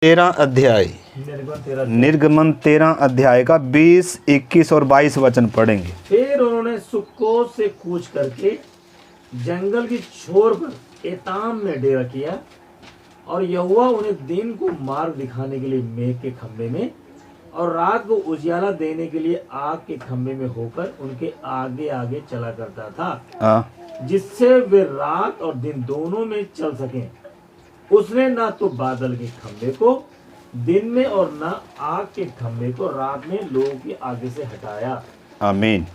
13 अध्याय, निर्गमन 13 अध्याय का 20, 21 और 22 वचन पढ़ेंगे। फिर उन्होंने सुक्कोत से कूच करके जंगल की छोर पर एताम में डेरा किया, और यहोवा उन्हें दिन को मार्ग दिखाने के लिए मेघ के खंभे में और रात को उजियाला देने के लिए आग के खंभे में होकर उनके आगे आगे चला करता था, जिससे वे रात और दिन दोनों में चल सकें। उसने ना तो बादल के खंभे को दिन में और ना आग के खंभे को रात में लोगों के आगे से हटाया। आमीन।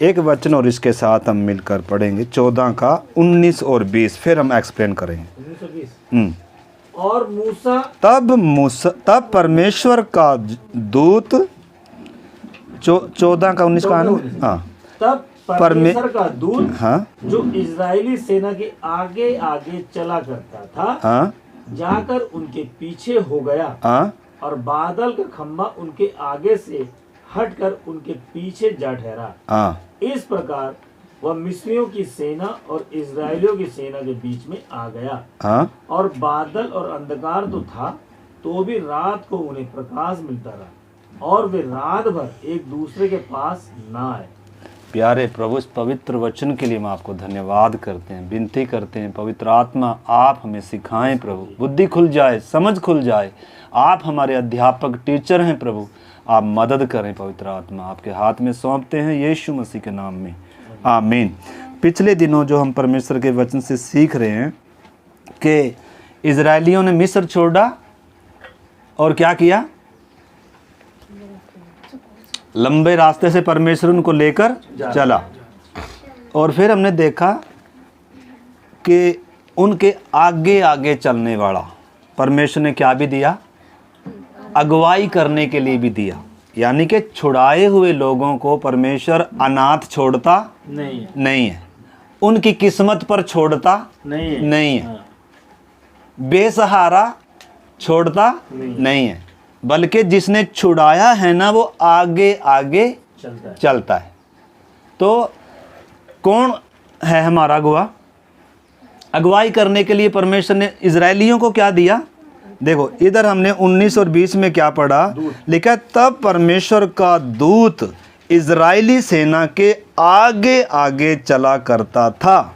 एक वचन और इसके साथ हम मिलकर पढ़ेंगे 14 का 19 और 20, फिर हम एक्सप्लेन करेंगे। 19 और 20। और मूसा तब परमेश्वर का दूत 14 का 19 का हाँ, तब परमेश्वर का दूत हाँ, जो इजरायली सेना के आगे आगे चला करता था, हाँ, जाकर उनके पीछे हो गया, हाँ, और बादल का खंभा उनके आगे से हटकर उनके पीछे जा ठहरा। हाँ। इस प्रकार वह मिस्रियों की सेना और इजरायलियों की सेना के बीच में आ गया। हाँ। और बादल और अंधकार तो था, तो भी रात को उन्हें प्रकाश मिलता रहा, और वे रात भर एक दूसरे के पास ना आए। प्यारे प्रभु, इस पवित्र वचन के लिए हम आपको धन्यवाद करते हैं, विनती करते हैं पवित्र आत्मा आप हमें सिखाएं प्रभु, बुद्धि खुल जाए, समझ खुल जाए। आप हमारे अध्यापक टीचर हैं प्रभु, आप मदद करें। पवित्र आत्मा आपके हाथ में सौंपते हैं यीशु मसीह के नाम में, आमीन। पिछले दिनों जो हम परमेश्वर के वचन से सीख रहे हैं कि इजरायलियों ने मिस्र छोड़ा और क्या किया, लंबे रास्ते से परमेश्वर उनको लेकर चला, और फिर हमने देखा कि उनके आगे आगे चलने वाला परमेश्वर ने क्या भी दिया, अगुवाई करने के लिए भी दिया। यानी कि छुड़ाए हुए लोगों को परमेश्वर अनाथ छोड़ता नहीं है, उनकी किस्मत पर छोड़ता नहीं है, बेसहारा छोड़ता नहीं है, बल्कि जिसने छुड़ाया है ना वो आगे आगे चलता है। तो कौन है हमारा अगुवा? अगुवाई करने के लिए परमेश्वर ने इजरायलियों को क्या दिया? देखो इधर हमने 19 और 20 में क्या पढ़ा, लिखा तब परमेश्वर का दूत इजरायली सेना के आगे आगे चला करता था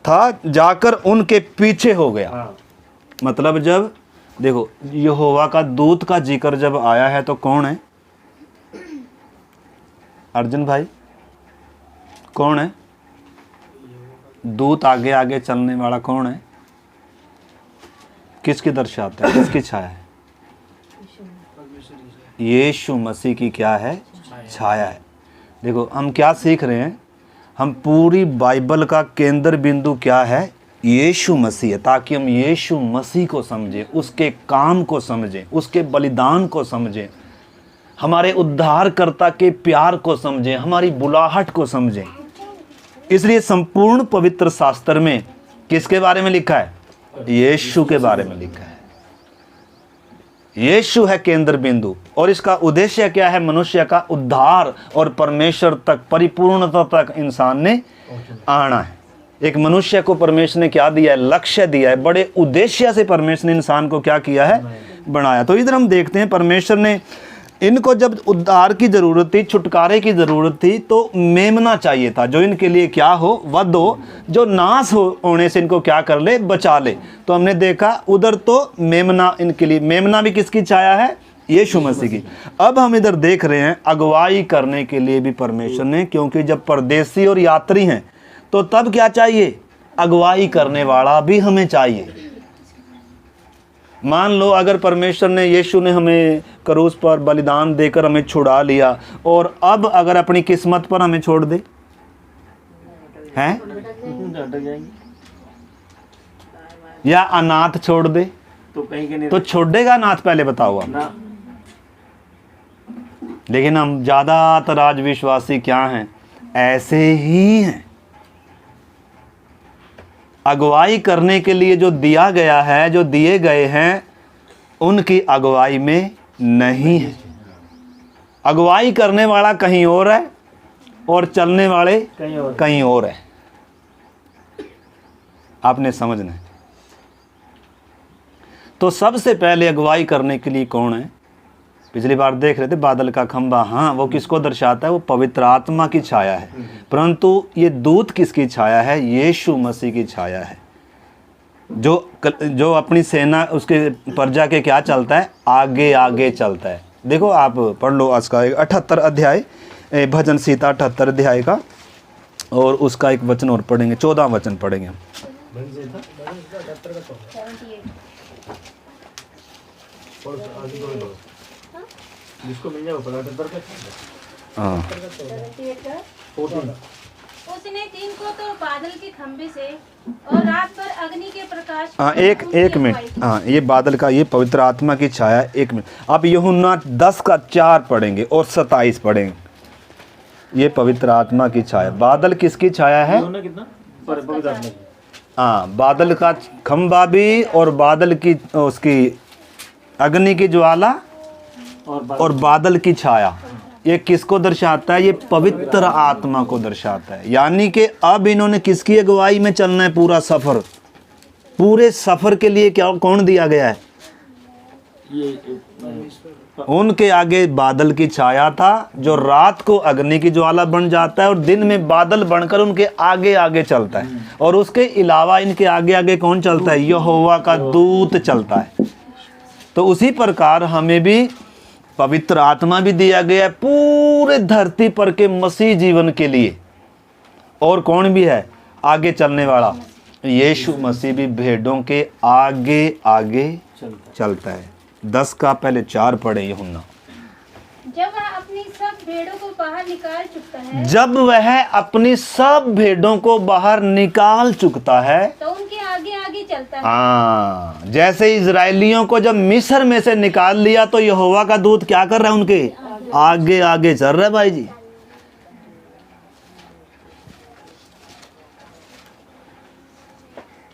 जाकर उनके पीछे हो गया। मतलब जब देखो यहोवा का दूत का जिक्र जब आया है तो कौन है? अर्जुन भाई, कौन है दूत? आगे आगे चलने वाला कौन है? किसकी दर्शाता है, किसकी छाया है? यीशु मसीह की क्या है? छाया है। देखो हम क्या सीख रहे हैं, हम पूरी बाइबल का केंद्र बिंदु क्या है? यीशु मसीह है, ताकि हम यीशु मसीह को समझें, उसके काम को समझें, उसके बलिदान को समझें, हमारे उद्धारकर्ता के प्यार को समझें, हमारी बुलाहट को समझें। इसलिए संपूर्ण पवित्र शास्त्र में किसके बारे में लिखा है? यीशु के बारे में लिखा है। यीशु है केंद्र बिंदु, और इसका उद्देश्य क्या है? मनुष्य का उद्धार और परमेश्वर तक, परिपूर्णता तक इंसान ने आना है। एक मनुष्य को परमेश्वर ने क्या दिया है? लक्ष्य दिया है। बड़े उद्देश्य से परमेश्वर ने इंसान को क्या किया है? बनाया। तो इधर हम देखते हैं परमेश्वर ने इनको जब उद्धार की जरूरत थी, छुटकारे की जरूरत थी, तो मेमना चाहिए था जो इनके लिए क्या हो? वध हो, जो नाश होने से इनको क्या कर ले? बचा ले। तो हमने देखा उधर तो मेमना इनके लिए, मेमना भी किसकी छाया है? यीशु मसीह की। अब हम इधर देख रहे हैं अगुवाई करने के लिए भी परमेश्वर ने, क्योंकि जब परदेसी और यात्री हैं तो तब क्या चाहिए? अगुवाई करने वाला भी हमें चाहिए। मान लो अगर परमेश्वर ने, यीशु ने हमें क्रूस पर बलिदान देकर हमें छुड़ा लिया, और अब अगर अपनी किस्मत पर हमें छोड़ दे, हैं? या अनाथ छोड़ दे, तो कहीं के नहीं, तो छोड़ेगा अनाथ? पहले बताओ आप। लेकिन हम ज्यादातर आज विश्वासी क्या हैं? ऐसे ही हैं। अगुवाई करने के लिए जो दिया गया है, जो दिए गए हैं, उनकी अगुवाई में नहीं है। अगुवाई करने वाला कहीं और है और चलने वाले कहीं और है। आपने समझना है। तो सबसे पहले अगुवाई करने के लिए कौन है? पिछली बार देख रहे थे बादल का खंबा, हाँ वो किसको दर्शाता है? वो पवित्र आत्मा की छाया है। परंतु ये दूत किसकी छाया है? यीशु मसीह की छाया है, जो अपनी सेना उसके प्रजा के क्या चलता है? आगे आगे चलता है। देखो आप पढ़ लो आज का 78 अध्याय, भजन संहिता 78 अध्याय का, और उसका एक वचन और पढ़ेंगे, 14 वचन पढ़ेंगे हम। जिसको मिल जाए हाँ, उसने दिन को तो बादल के खंभे से और रात पर अग्नि के प्रकाश हाँ, एक मिनट, हाँ ये बादल का, ये पवित्र आत्मा की छाया। एक मिनट, आप यूहन्ना 10 का 4 पढ़ेंगे और 27 पढ़ेंगे। ये पवित्र आत्मा की छाया, बादल किसकी छाया है? कितना पवित्र आत्मा की। हाँ, बादल का खंभा भी, और बादल की उसकी अग्नि की ज्वाला, और बादल की छाया, ये किसको दर्शाता है? ये पवित्र आत्मा को दर्शाता है। यानी कि अब इन्होंने किसकी अगुवाई में चलना है? पूरा सफर, पूरे सफर के लिए क्या कौन दिया गया है? उनके आगे बादल की छाया था, जो रात को अग्नि की ज्वाला बन जाता है और दिन में बादल बनकर उनके आगे आगे चलता है। और उसके अलावा इनके आगे आगे कौन चलता है? यहोवा का दूत चलता है। तो उसी प्रकार हमें भी पवित्र आत्मा भी दिया गया है पूरे धरती पर के मसीह जीवन के लिए। और कौन भी है आगे चलने वाला? यीशु मसीह भी भेड़ों के आगे आगे चलता है। 10 का पहले 4 पढ़े यूहन्ना। जब वह अपनी सब भेड़ों को बाहर निकाल चुकता है, जब वह अपनी सब भेड़ों को बाहर निकाल चुकता है, तो उनके आगे आगे चलता है। हाँ, जैसे इजराइलियों को जब मिस्र में से निकाल लिया, तो यहोवा का दूत क्या कर रहा है? उनके आगे आगे चल रहा है भाई जी।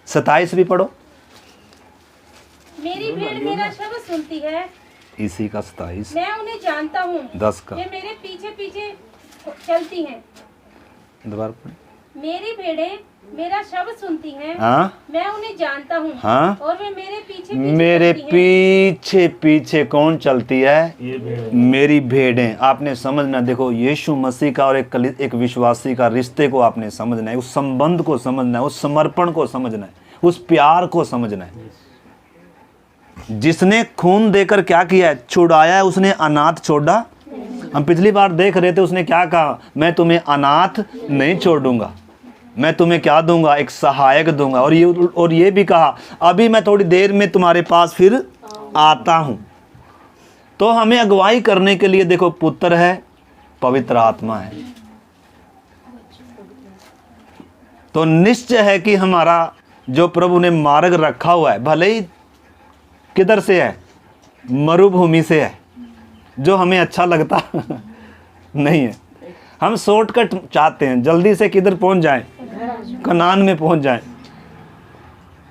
सताइस भी पढ़ो। मेरी भेड़ मेरा शब्द सुनती है, इसी का 27। मैं उन्हें जानता हूँ, 10 का वे मेरे पीछे पीछे चलती हैं। दोबारा पढ़ो। मेरी भेड़ें मेरा शब्द सुनती हैं, हाँ मैं उन्हें जानता हूँ, हाँ, और वे मेरे पीछे मेरे चलती हैं। पीछे पीछे कौन चलती है? ये भेड़। मेरी भेड़ें। आपने समझना, देखो यीशु मसीह का और एक विश्वासी का रिश्ते को आपने समझना है, उस संबंध को समझना है, उस समर्पण को समझना है, उस प्यार को समझना है। जिसने खून देकर क्या किया है? छुड़ाया है। उसने अनाथ छोड़ा? हम पिछली बार देख रहे थे, उसने क्या कहा? मैं तुम्हें अनाथ नहीं छोड़ूंगा, मैं तुम्हें क्या दूंगा? एक सहायक दूंगा। और ये भी कहा, अभी मैं थोड़ी देर में तुम्हारे पास फिर आता हूं। तो हमें अगुवाई करने के लिए देखो, पुत्र है, पवित्र आत्मा है। तो निश्चय है कि हमारा जो प्रभु ने मार्ग रखा हुआ है, भले ही किधर से है? मरुभूमि से है, जो हमें अच्छा लगता नहीं है। हम शॉर्टकट चाहते हैं, जल्दी से किधर पहुंच जाएं? कनान में पहुंच जाएं,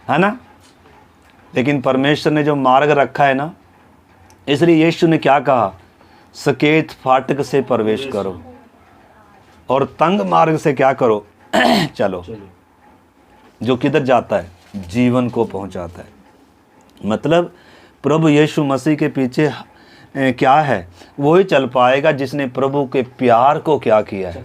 है ना? लेकिन परमेश्वर ने जो मार्ग रखा है ना, इसलिए यीशु ने क्या कहा? सकेत फाटक से प्रवेश करो और तंग मार्ग से क्या करो? चलो। जो किधर जाता है? जीवन को पहुंचाता है। मतलब प्रभु यीशु मसीह के पीछे क्या है? वो ही चल पाएगा जिसने प्रभु के प्यार को क्या किया है?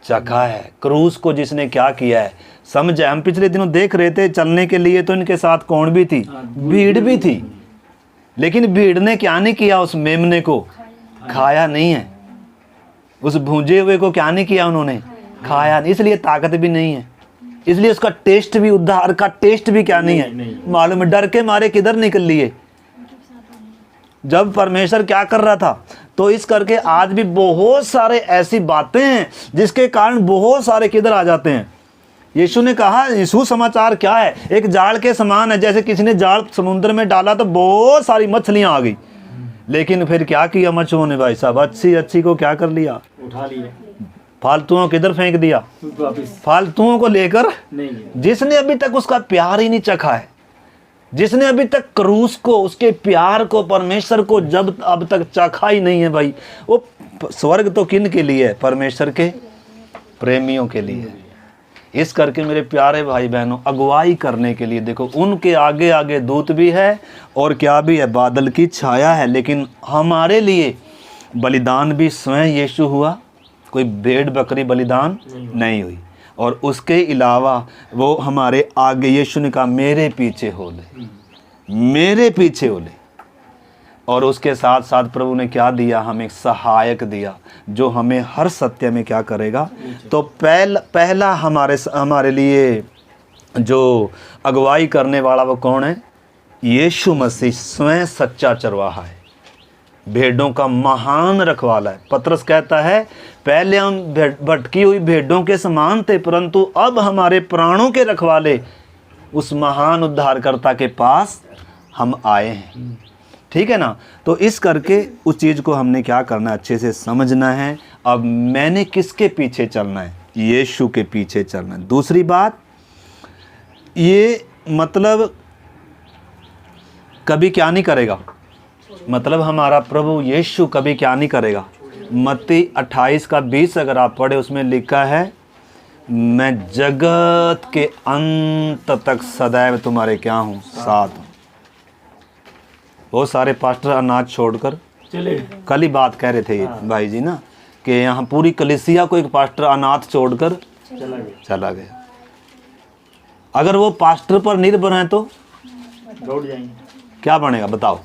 चखा है। क्रूस को जिसने क्या किया है? समझा। हम पिछले दिनों देख रहे थे, चलने के लिए तो इनके साथ कौन भी थी? भीड़ भी थी। लेकिन भीड़ ने क्या नहीं किया? उस मेमने को खाया नहीं है। उस भूंजे हुए को क्या नहीं किया उन्होंने? खाया नहीं। इसलिए ताकत भी नहीं है, इसलिए उसका टेस्ट भी, उद्धार का टेस्ट भी क्या नहीं है मालूम है। डर के मारे किधर निकल लिए जब परमेश्वर क्या कर रहा था। तो इस करके आज भी बहुत सारे ऐसी बातें हैं जिसके कारण बहुत सारे किधर आ जाते हैं। यीशु ने कहा, यीशु समाचार क्या है? एक जाल के समान है। जैसे किसी ने जाल समुद्र में डाला तो बहुत सारी मछलियां आ गई, लेकिन फिर क्या किया मछुओं ने? भाई साहब, अच्छी को क्या कर लिया? उठा लिया। फालतुओं किधर फेंक दिया? फालतुओं को लेकर नहीं। जिसने अभी तक उसका प्यार ही नहीं चखा है, जिसने अभी तक क्रूस को, उसके प्यार को, परमेश्वर को जब अब तक चखा ही नहीं है भाई, वो स्वर्ग तो किन के लिए है? परमेश्वर के प्रेमियों के लिए। इस करके मेरे प्यारे भाई बहनों, अगुवाई करने के लिए देखो उनके आगे आगे दूत भी है और क्या भी है, बादल की छाया है। लेकिन हमारे लिए बलिदान भी स्वयं यीशु हुआ, कोई भेड़ बकरी बलिदान नहीं हुई। और उसके अलावा वो हमारे आगे, यीशु ने कहा मेरे पीछे हो ले, मेरे पीछे हो ले। और उसके साथ साथ प्रभु ने क्या दिया, हमें एक सहायक दिया जो हमें हर सत्य में क्या करेगा। तो पहला हमारे लिए जो अगुवाई करने वाला वो कौन है, यीशु मसीह स्वयं सच्चा चरवाहा है, भेड़ों का महान रखवाला है। पतरस कहता है पहले हम भटकी हुई भेड़ों के समान थे, परंतु अब हमारे प्राणों के रखवाले उस महान उद्धारकर्ता के पास हम आए हैं। ठीक है ना। तो इस करके उस चीज़ को हमने क्या करना है, अच्छे से समझना है। अब मैंने किसके पीछे चलना है, यीशु के पीछे चलना है। दूसरी बात, ये मतलब कभी क्या नहीं करेगा, मतलब हमारा प्रभु यीशु कभी क्या नहीं करेगा। मत्ती 28:20 अगर आप पढ़े, उसमें लिखा है मैं जगत के अंत तक सदैव तुम्हारे क्या हूँ, साथ हूँ। बहुत सारे पास्टर अनाज छोड़कर चले, कल ही बात कह रहे थे ये भाई जी ना, कि यहाँ पूरी कलीसिया को एक पास्टर अनाथ छोड़कर चला गया। अगर वो पास्टर पर निर्भर है तो लौट जाएंगे, क्या बनेगा बताओ।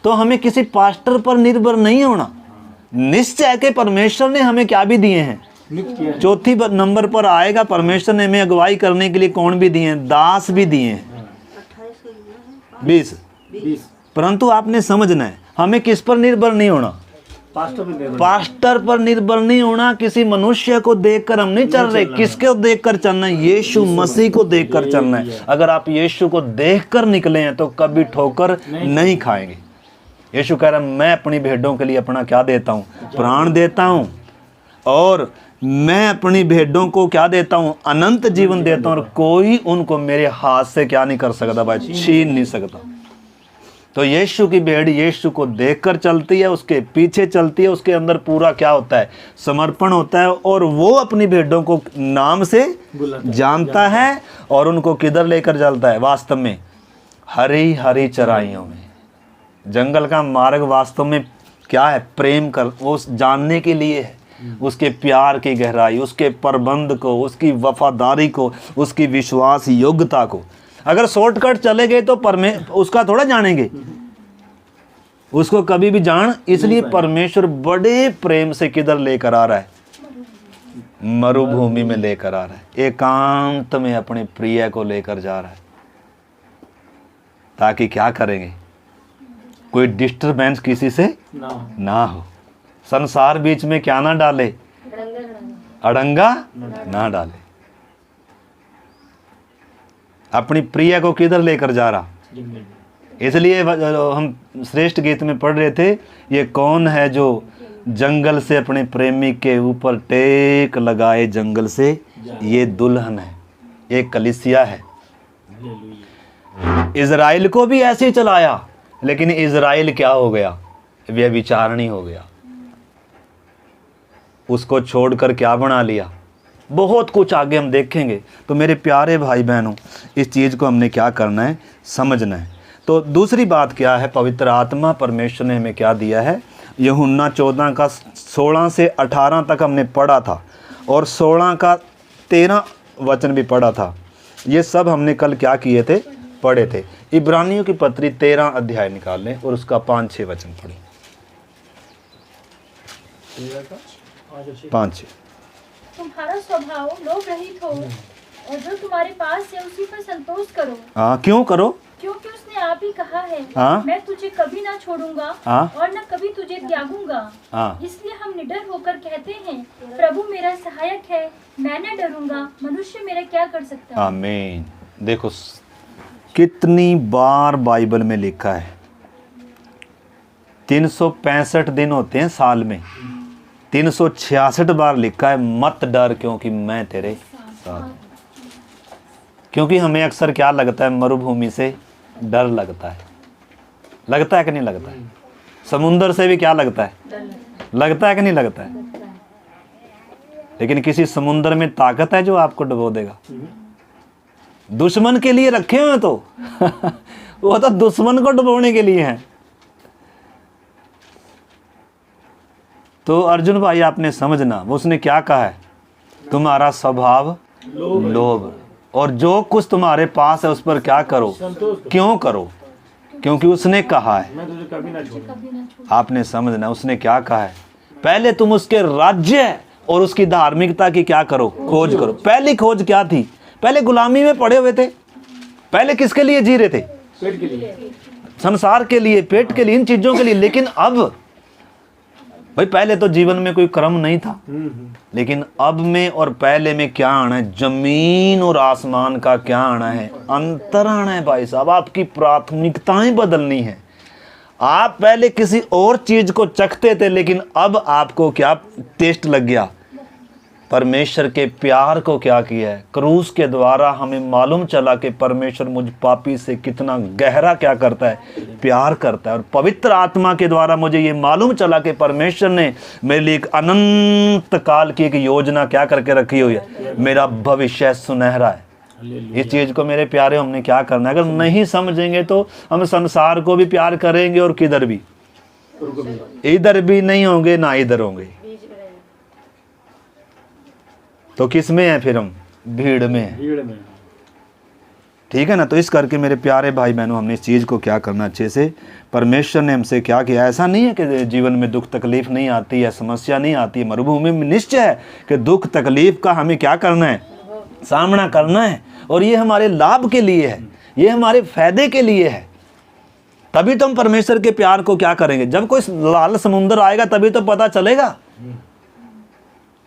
तो हमें किसी पास्टर पर निर्भर नहीं होना। निश्चय के परमेश्वर ने हमें क्या भी दिए हैं। चौथी नंबर पर आएगा, परमेश्वर ने हमें अगुवाई करने के लिए कौन भी दिए हैं, दास भी दिए हैं 20। परंतु आपने समझना है हमें किस पर निर्भर नहीं होना, पास्टर पर निर्भर नहीं होना। किसी मनुष्य को देखकर हम नहीं चल रहे, किसको देखकर चलना है, यीशु मसीह को देखकर चलना है। अगर आप यीशु को देखकर निकले हैं तो कभी ठोकर नहीं खाएंगे। यीशु कह रहा है मैं अपनी भेड़ों के लिए अपना क्या देता हूँ, प्राण देता हूँ, और मैं अपनी भेड़ों को क्या देता हूँ, अनंत जीवन देता हूँ, और कोई उनको मेरे हाथ से क्या नहीं कर सकता भाई, छीन नहीं सकता। तो यीशु की भेड़ यीशु को देखकर चलती है, उसके पीछे चलती है, उसके अंदर पूरा क्या होता है, समर्पण होता है, और वो अपनी भेड़ों को नाम से जानता है और उनको किधर लेकर चलता है, वास्तव में हरी हरी चराइयों में। जंगल का मार्ग वास्तव में क्या है, प्रेम कर वो जानने के लिए है, उसके प्यार की गहराई, उसके प्रबंध को, उसकी वफादारी को, उसकी विश्वास योग्यता को। अगर शॉर्टकट चले गए तो उसका थोड़ा जानेंगे, उसको कभी भी जान। इसलिए परमेश्वर बड़े प्रेम से किधर लेकर आ रहा है, मरुभूमि में लेकर आ रहा है, एकांत में अपने प्रिय को लेकर जा रहा है, ताकि क्या करेंगे, कोई डिस्टरबेंस किसी से ना हो, संसार बीच में क्या ना डाले, अड़ंगा ना डाले। अपनी प्रिय को किधर लेकर जा रहा। इसलिए हम श्रेष्ठ गीत में पढ़ रहे थे, ये कौन है जो जंगल से अपने प्रेमी के ऊपर टेक लगाए जंगल से, ये दुल्हन है, ये कलीसिया है। इज़राइल को भी ऐसे ही चलाया, लेकिन इज़राइल क्या हो गया, व्यभिचारिणी हो गया, उसको छोड़कर क्या बना लिया। बहुत कुछ आगे हम देखेंगे। तो मेरे प्यारे भाई बहनों, इस चीज़ को हमने क्या करना है, समझना है। तो दूसरी बात क्या है, पवित्र आत्मा परमेश्वर ने हमें क्या दिया है। यूहन्ना 14 का 16 से 18 तक हमने पढ़ा था, और 16 का 13 वचन भी पढ़ा था। ये सब हमने कल क्या किए थे, पढ़े थे। इब्रानियों की पत्री 13 अध्याय निकाल लें और उसका 5-6 वचन पढ़ें। 5-6। तुम्हारा स्वभाव लोभ रहित हो, और जो तुम्हारे पास है उसी पर संतोष करो। हाँ, क्यों करो, क्योंकि उसने आप ही कहा है, हाँ? मैं तुझे कभी ना छोड़ूंगा, हाँ? और न कभी तुझे त्यागूंगा। हाँ। इसलिए हम निडर होकर कहते हैं, प्रभु मेरा सहायक है, मैं न डरूंगा, मनुष्य मेरा क्या कर सकता है। आमीन। देखो कितनी बार बाइबल में लिखा है, 365 दिन होते हैं साल में, 366 बार लिखा है मत डर क्योंकि मैं तेरे साथ। क्योंकि हमें अक्सर क्या लगता है, मरुभूमि से डर लगता है कि नहीं लगता है। समुंदर से भी क्या लगता है, लगता है कि नहीं लगता है। लेकिन किसी समुद्र में ताकत है जो आपको डुबो देगा? दुश्मन के लिए रखे हुए तो वो तो दुश्मन को डुबोने के लिए हैं। तो अर्जुन भाई आपने समझना, वो उसने क्या कहा है, तुम्हारा स्वभाव लोभ, और जो कुछ तुम्हारे पास है उस पर क्या करो, क्यों करो, क्योंकि उसने कहा है। मैं तुझे कभी ना छोड़ूंगा। कभी ना छोड़। आपने समझना, उसने क्या कहा है, पहले तुम उसके राज्य और उसकी धार्मिकता की क्या करो, खोज करो। पहली खोज क्या थी? पहले गुलामी में पड़े हुए थे, पहले किसके लिए जी रहे थे? पेट के लिए। संसार के लिए, पेट के लिए, इन चीजों के लिए। लेकिन अब भाई पहले तो जीवन में कोई क्रम नहीं था, लेकिन अब में और पहले में क्या आना है, जमीन और आसमान का क्या आना है, अंतर आना है भाई साहब। आपकी प्राथमिकताएं बदलनी है। आप पहले किसी और चीज को चखते थे, लेकिन अब आपको क्या टेस्ट लग गया, परमेश्वर के प्यार को क्या किया है। क्रूस के द्वारा हमें मालूम चला कि परमेश्वर मुझ पापी से कितना गहरा क्या करता है, प्यार करता है। और पवित्र आत्मा के द्वारा मुझे ये मालूम चला कि परमेश्वर ने मेरे लिए एक अनंत काल की एक योजना क्या करके रखी हुई है, मेरा भविष्य सुनहरा है। इस चीज को मेरे प्यारे हमने क्या करना है। अगर नहीं समझेंगे तो हम संसार को भी प्यार करेंगे और किधर भी, इधर भी नहीं होंगे ना इधर होंगे। तो किस में है फिर हम? भीड़ में है। भीड़ में। ठीक है ना। तो इस करके मेरे प्यारे भाई बहनों, हमने इस चीज़ को क्या करना अच्छे से, परमेश्वर ने हमसे क्या किया। ऐसा नहीं है कि जीवन में दुख तकलीफ नहीं आती है, समस्या नहीं आती है। मरुभूमि में निश्चय है कि दुख तकलीफ का हमें क्या करना है, सामना करना है। और ये हमारे लाभ के लिए है, ये हमारे फायदे के लिए है। तभी तो हम परमेश्वर के प्यार को क्या करेंगे। जब कोई लाल समुद्र आएगा तभी तो पता चलेगा।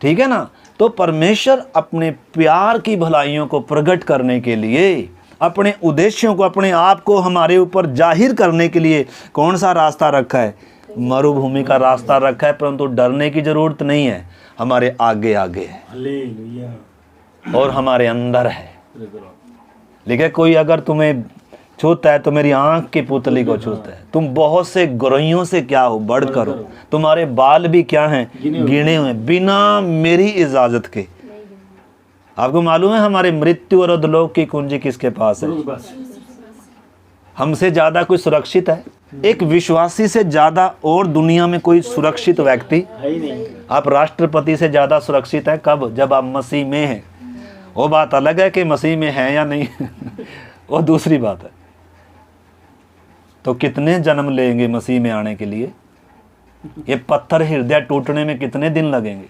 ठीक है ना। तो परमेश्वर अपने प्यार की भलाइयों को प्रकट करने के लिए, अपने उद्देश्यों को, अपने आप को हमारे ऊपर जाहिर करने के लिए कौन सा रास्ता रखा है? मरुभूमि का रास्ता रखा है। परंतु डरने की जरूरत नहीं है, हमारे आगे आगे है हालेलुया। और हमारे अंदर है। लेकिन कोई अगर तुम्हें छूता है तो मेरी आंख की पुतली को छूता है। तुम बहुत से गुरैयों से क्या हो, बढ़ करो। तुम्हारे बाल भी क्या हैं, गिने हुए, बिना मेरी इजाजत के। आपको मालूम है हमारे मृत्यु और अधोलोक की कुंजी किसके पास है? हमसे ज्यादा कोई सुरक्षित है? एक विश्वासी से ज्यादा और दुनिया में कोई सुरक्षित व्यक्ति है ही नहीं। आप राष्ट्रपति से ज्यादा सुरक्षित है कब? जब आप मसीह में हैं। वो बात अलग है कि मसीह में हैं या नहीं वो दूसरी बात है। तो कितने जन्म लेंगे मसीह में आने के लिए? ये पत्थर हृदय टूटने में कितने दिन लगेंगे,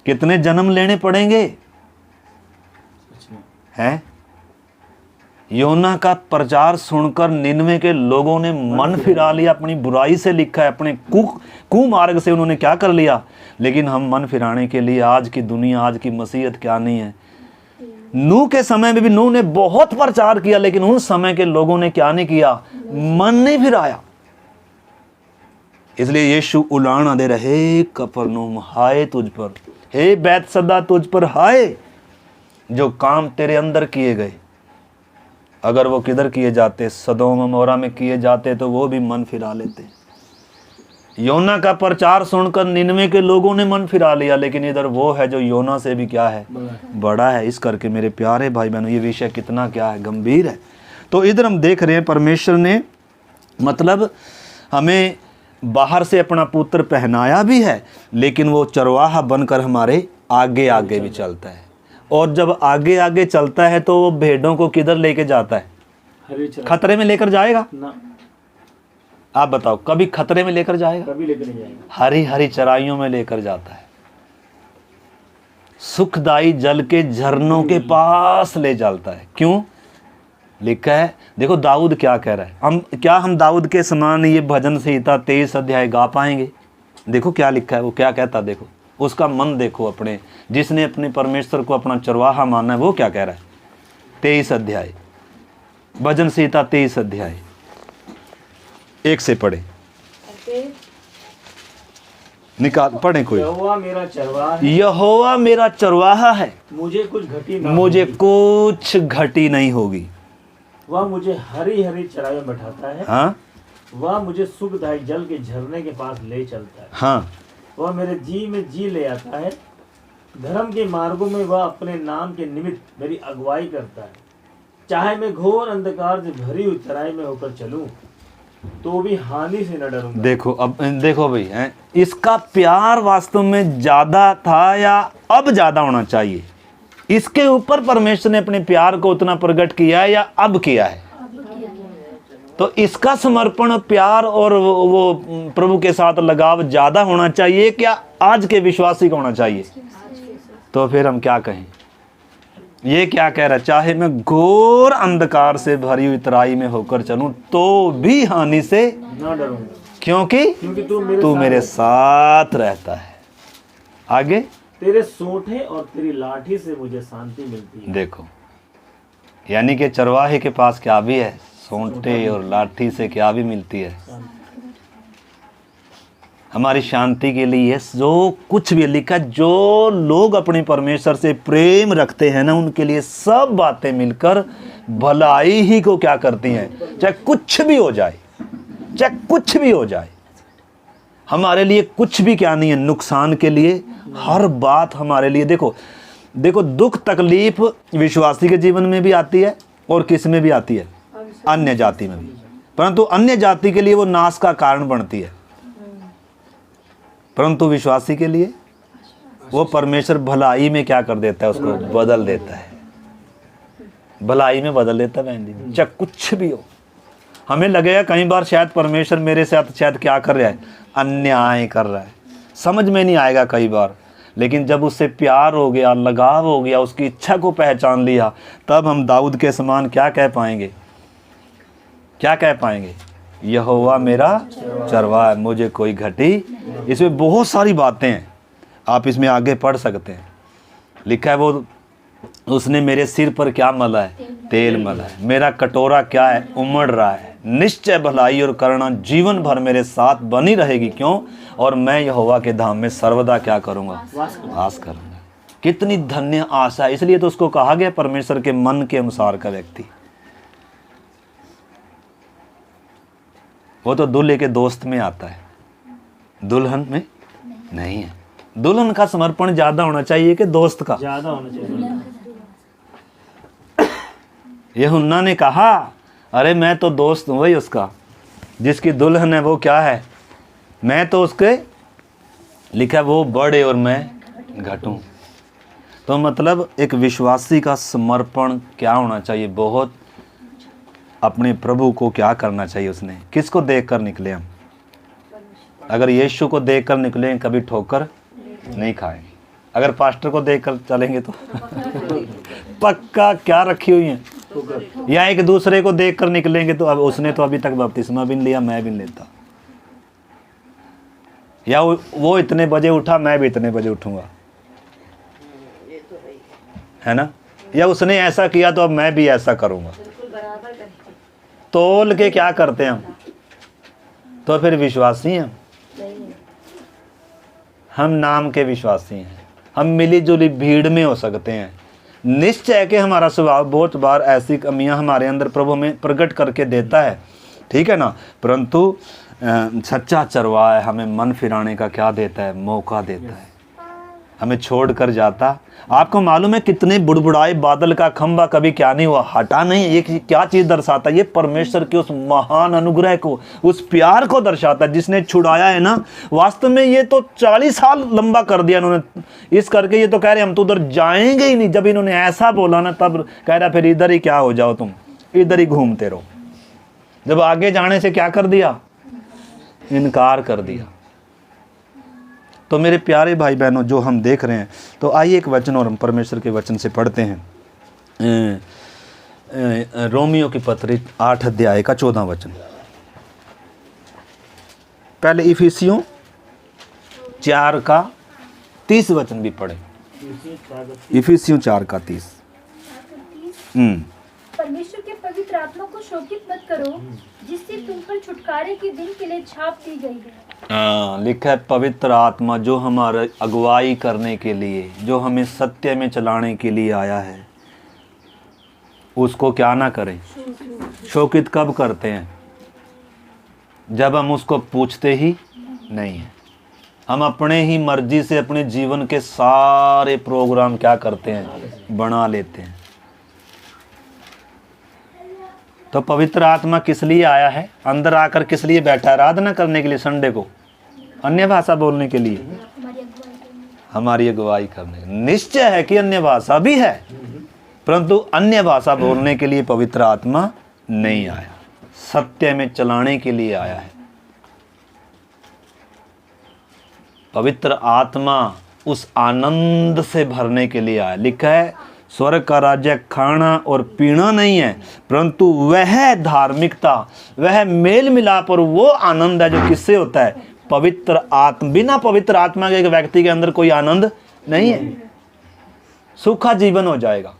कितने जन्म लेने पड़ेंगे? हैं? योना का प्रचार सुनकर निनवे के लोगों ने मन फिरा लिया, अपनी बुराई से लिखा है, अपने कुमार्ग से उन्होंने क्या कर लिया। लेकिन हम मन फिराने के लिए आज की दुनिया, आज की मसीहत क्या नहीं है। नूह के समय में भी नूह ने बहुत प्रचार किया, लेकिन उन समय के लोगों ने क्या नहीं किया, मन नहीं फिराया। इसलिए यीशु उलाहना दे रहे, हे कफरनहूम हाय तुझ पर, हे बैतसदा तुझ पर हाय। जो काम तेरे अंदर किए गए, अगर वो किधर किए जाते, सदोम अमोरा में किए जाते, तो वो भी मन फिरा लेते। योना का प्रचार सुनकर निनवे के लोगों ने मन फिरा लिया, लेकिन इधर वो है जो योना से भी क्या है, बड़ा है। इस करके मेरे प्यारे भाई बहनों, ये विषय कितना क्या है, गंभीर है। तो इधर हम देख रहे हैं परमेश्वर ने मतलब हमें बाहर से अपना पुत्र पहनाया भी है, लेकिन वो चरवाहा बनकर हमारे आगे आगे भी चलता है। और जब आगे आगे चलता है तो वो भेड़ों को किधर लेके जाता है? खतरे में लेकर जाएगा ना। आप बताओ, कभी खतरे में लेकर जाएगा? कभी लेकर नहीं जाएगा। हरी हरी चराइयों में लेकर जाता है, सुखदाई जल के झरनों के पास ले जाता है। क्यों? लिखा है, देखो दाऊद क्या कह रहा है। हम दाऊद के समान ये भजन संहिता 23 अध्याय गा पाएंगे? देखो क्या लिखा है, वो क्या कहता, देखो उसका मन देखो। अपने जिसने अपने परमेश्वर को अपना चरवाहा माना है, वो क्या कह रहा है। 23 अध्याय भजन संहिता 23 अध्याय 1 से पढ़े, निकाल पढ़े कोई। यहोवा मेरा चरवाहा है, यहोवा मेरा चरवाहा है, मुझे कुछ घटी ना मुझे होगी। कुछ घटी नहीं होगी। वह मुझे हरी हरी चराई में बैठाता है। हाँ वह मुझे सुखदायक जल के झरने के पास ले चलता है। हाँ वह मेरे जी में जी ले आता है धर्म के मार्गों में वह अपने नाम के निमित्त मेरी अगुवाई करता है। चाहे मैं घोर अंधकार से भरी हुई तराई में होकर चलूं तो भी हानि से न डरूंगा। देखो अब देखो भाई हैं, इसका प्यार वास्तव में ज्यादा था या अब ज्यादा होना चाहिए? इसके ऊपर परमेश्वर ने अपने प्यार को उतना प्रकट किया है या अब किया है? तो इसका समर्पण प्यार और वो प्रभु के साथ लगाव ज्यादा होना चाहिए क्या आज के विश्वासी का होना चाहिए? तो फिर हम क्या कहें? ये क्या कह रहा है? चाहे मैं घोर अंधकार से भरी हुई तराई में होकर चलूं तो भी हानि से न डरूंगा, क्योंकि तू मेरे साथ रहता है। आगे, तेरे सोंठे और तेरी लाठी से मुझे शांति मिलती है। देखो, यानी कि चरवाहे के पास क्या भी है? सोंठे और लाठी से क्या भी मिलती है? हमारी शांति के लिए जो कुछ भी लिखा, जो लोग अपने परमेश्वर से प्रेम रखते हैं ना, उनके लिए सब बातें मिलकर भलाई ही को क्या करती हैं? चाहे कुछ भी हो जाए, चाहे कुछ भी हो जाए, हमारे लिए कुछ भी क्या नहीं है नुकसान के लिए। हर बात हमारे लिए, देखो देखो, दुख तकलीफ विश्वासी के जीवन में भी आती है और किस में भी आती है? अन्य जाति में भी। परंतु अन्य जाति के लिए वो नाश का कारण बनती है, परंतु विश्वासी के लिए वो परमेश्वर भलाई में क्या कर देता है? उसको बदल देता है, भलाई में बदल देता है। बहन जी, चाहे कुछ भी हो, हमें लगेगा कई बार शायद परमेश्वर मेरे साथ शायद क्या कर रहा है? अन्याय कर रहा है, समझ में नहीं आएगा कई बार। लेकिन जब उससे प्यार हो गया, लगाव हो गया, उसकी इच्छा को पहचान लिया, तब हम दाऊद के समान क्या कह पाएंगे? क्या कह पाएंगे? यहोवा मेरा चरवाहा है, मुझे कोई घटी। इसमें बहुत सारी बातें हैं, आप इसमें आगे पढ़ सकते हैं। लिखा है वो उसने मेरे सिर पर क्या मला है? तेल मला है। मेरा कटोरा क्या है? उमड़ रहा है। निश्चय भलाई और करुणा जीवन भर मेरे साथ बनी रहेगी। क्यों? और मैं यहोवा के धाम में सर्वदा क्या करूँगा? वास करूँगा। कितनी धन्य आशा है। इसलिए तो उसको कहा गया परमेश्वर के मन के अनुसार का व्यक्ति। वो तो दूल्हे के दोस्त में आता है, दुल्हन में नहीं है। दुल्हन का समर्पण ज्यादा होना चाहिए कि दोस्त का? ज्यादा होना चाहिए। यूहन्ना ने कहा, अरे मैं तो दोस्त हूँ भाई उसका, जिसकी दुल्हन है वो क्या है? मैं तो उसके, लिखा वो बढ़े और मैं घटूं। तो मतलब एक विश्वासी का समर्पण क्या होना चाहिए? बहुत अपने प्रभु को क्या करना चाहिए? उसने किसको देखकर निकले हम? अगर यीशु को देखकर निकले कभी ठोकर नहीं खाएंगे। अगर पास्टर को देखकर चलेंगे तो पक्का क्या रखी हुई है। या एक दूसरे को देखकर निकलेंगे तो अब उसने तो अभी तक बपतिस्मा भी नहीं लिया, मैं भी नहीं लेता। या वो इतने बजे उठा, मैं भी इतने बजे उठूंगा, है ना? या उसने ऐसा किया तो अब मैं भी ऐसा करूंगा। तोल के क्या करते हैं हम? तो फिर विश्वासी हैं हम नाम के विश्वासी हैं। हम मिली जुली भीड़ में हो सकते हैं। निश्चय के हमारा स्वभाव बहुत बार ऐसी कमियां हमारे अंदर प्रभु में प्रकट करके देता है, ठीक है ना? परंतु सच्चा चरवाहा हमें मन फिराने का क्या देता है? मौका देता है। हमें छोड़ कर जाता। आपको मालूम है कितने बुड़बुड़ाए बादल का खंभा कभी क्या नहीं हुआ? हटा नहीं। ये क्या चीज़ दर्शाता है? ये परमेश्वर के उस महान अनुग्रह को, उस प्यार को दर्शाता है जिसने छुड़ाया है ना। वास्तव में ये तो 40 साल लंबा कर दिया इन्होंने। इस करके ये तो कह रहे हम तो उधर जाएंगे ही नहीं। जब इन्होंने ऐसा बोला ना, तब कह रहा फिर इधर ही क्या हो जाओ, तुम इधर ही घूमते रहो। जब आगे जाने से क्या कर दिया? इनकार कर दिया। तो मेरे प्यारे भाई बहनों, जो हम देख रहे हैं, तो आइए एक वचन और हम परमेश्वर के वचन से पढ़ते हैं। रोमियो की पत्री 8 अध्याय का 14 वचन। पहले इफिसियों 4 का 30 वचन भी पढ़े। इफिसियों 4 का 30। परमेश्वर के पवित्र आत्मा को शोकित मत करो, जिससे तुम पर छुटकारे के दिन के लिए छाप दी गई है। लिखा है पवित्र आत्मा जो हमारे अगुवाई करने के लिए, जो हमें सत्य में चलाने के लिए आया है, उसको क्या ना करें? शोकित कब करते हैं? जब हम उसको पूछते ही नहीं है। हम अपने ही मर्जी से अपने जीवन के सारे प्रोग्राम क्या करते हैं, बना लेते हैं। तो पवित्र आत्मा किस लिए आया है, अंदर आकर किस लिए बैठा है? आराधना करने के लिए, संडे को अन्य भाषा बोलने के लिए, हमारी अगुवाई करने। निश्चय है कि अन्य भाषा भी है, परंतु अन्य भाषा बोलने के लिए पवित्र आत्मा नहीं आया, सत्य में चलाने के लिए आया है। पवित्र आत्मा उस आनंद से भरने के लिए आया। लिखा है स्वर्ग का राज्य खाना और पीना नहीं है, परंतु वह धार्मिकता, वह मेल मिलाप और वो आनंद है जो किससे होता है, पवित्र आत्मा। बिना पवित्र आत्मा के एक व्यक्ति के अंदर कोई आनंद नहीं है, सूखा जीवन हो जाएगा।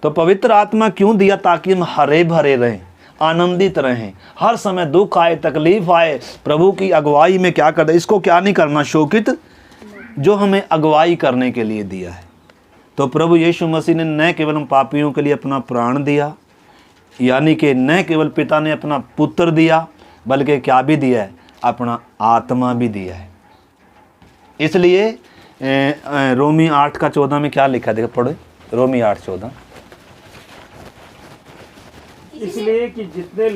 तो पवित्र आत्मा क्यों दिया? ताकि हम हरे भरे रहें, आनंदित रहें। हर समय दुख आए, तकलीफ आए, प्रभु की अगुवाई में क्या करते, इसको क्या नहीं करना, शोकित, जो हमें अगुवाई करने के लिए दिया है। तो प्रभु यीशु मसीह ने न केवल हम पापियों के लिए अपना प्राण दिया, यानी कि न केवल पिता ने अपना पुत्र दिया, बल्कि क्या भी दिया है, अपना आत्मा भी दिया है। इसलिए रोमी 8:14 में क्या लिखा है, देखो पढ़ो, रोमी 8:14। इसलिए कि जितने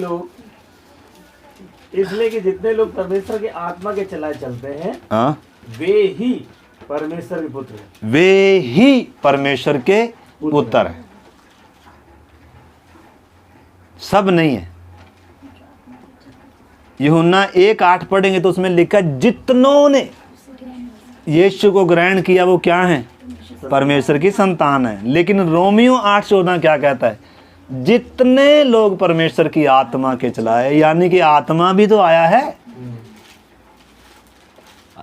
लोग परमेश्वर की आत्मा के चलाए चलते हैं, हाँ, वे ही परमेश्वर के पुत्र हैं। वे ही परमेश्वर के पुत्र हैं, सब नहीं है। यूहन्ना 1:8 पढ़ेंगे तो उसमें लिखा जितनों ने यीशु को ग्रहण किया वो क्या है, परमेश्वर की संतान है। लेकिन रोमियो 8:14 क्या कहता है, जितने लोग परमेश्वर की आत्मा के चलाए, यानी कि आत्मा भी तो आया है।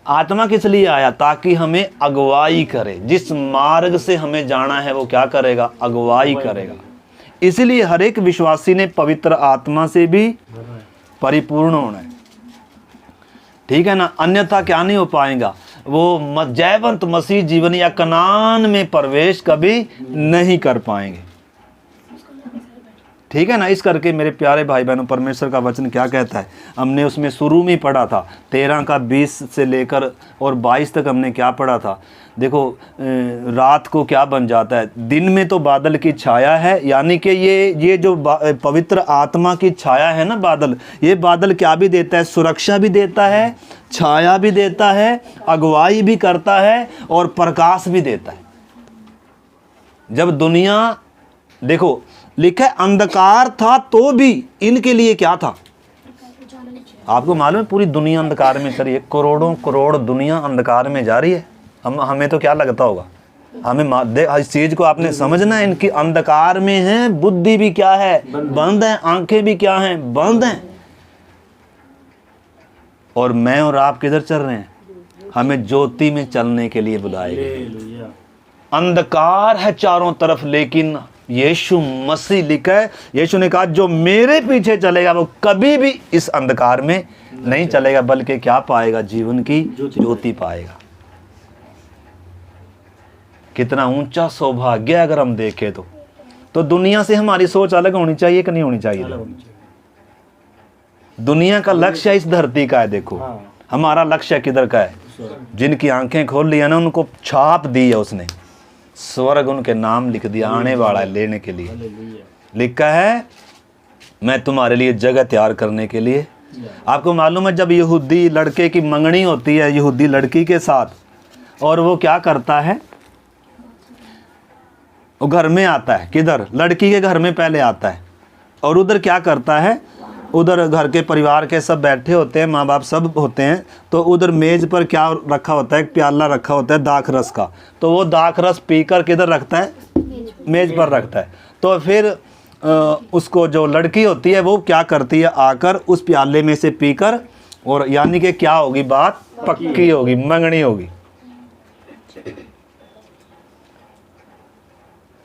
आत्मा किस लिए आया? ताकि हमें अगुवाई करे, जिस मार्ग से हमें जाना है वो क्या करेगा, अगुवाई करेगा। इसलिए हर एक विश्वासी ने पवित्र आत्मा से भी परिपूर्ण होना है, ठीक है ना, अन्यथा क्या नहीं हो पाएगा, वो जयवंत मसीह जीवन या कनान में प्रवेश कभी नहीं कर पाएंगे, ठीक है ना। इस करके मेरे प्यारे भाई बहनों, परमेश्वर का वचन क्या कहता है, हमने उसमें शुरू में पढ़ा था 13 का 20 से लेकर और 22 तक हमने क्या पढ़ा था। देखो रात को क्या बन जाता है, दिन में तो बादल की छाया है, यानी कि ये जो पवित्र आत्मा की छाया है ना बादल, ये बादल क्या भी देता है, सुरक्षा भी देता है, छाया भी देता है, अगुवाई भी करता है और प्रकाश भी देता है। जब दुनिया, देखो लिखा है अंधकार था तो भी इनके लिए क्या था, आपको मालूम है पूरी दुनिया अंधकार में चल रही है, करोड़ों करोड़ दुनिया अंधकार में जा रही है। हमें तो क्या लगता होगा, हमें इस चीज को आपने समझना है, इनकी अंधकार में है, बुद्धि भी क्या है, बंद है, आंखें भी क्या हैं, बंद हैं। और मैं और आप किधर चल रहे हैं, हमें ज्योति में चलने के लिए बुलाए गए। अंधकार है चारों तरफ, लेकिन यीशु मसीह, लिखा है यीशु ने कहा जो मेरे पीछे चलेगा वो कभी भी इस अंधकार में नहीं चलेगा, बल्कि क्या पाएगा, जीवन की ज्योति पाएगा। कितना ऊंचा सौभाग्य अगर हम देखें तो दुनिया से हमारी सोच अलग होनी चाहिए कि नहीं होनी चाहिए? दुनिया का लक्ष्य इस धरती का है, देखो हमारा लक्ष्य किधर का है? जिनकी आंखें खोल लिया ना, उनको छाप दी है उसने, स्वर्ग उनके नाम लिख दिया, आने वाला है लेने के लिए। लिखा है मैं तुम्हारे लिए जगह तैयार करने के लिए। आपको मालूम है जब यहूदी लड़के की मंगनी होती है यहूदी लड़की के साथ, और वो क्या करता है, वो घर में आता है, किधर, लड़की के घर में पहले आता है, और उधर क्या करता है, उधर घर के परिवार के सब बैठे होते हैं, माँ बाप सब होते हैं, तो उधर मेज पर क्या रखा होता है, एक प्याला रखा होता है दाख रस का, तो वो दाख रस पीकर किधर रखता है, मेज पर रखता है। तो फिर उसको जो लड़की होती है वो क्या करती है, आकर उस प्याले में से पीकर, और यानी कि क्या होगी, बात पक्की होगी, मंगनी होगी।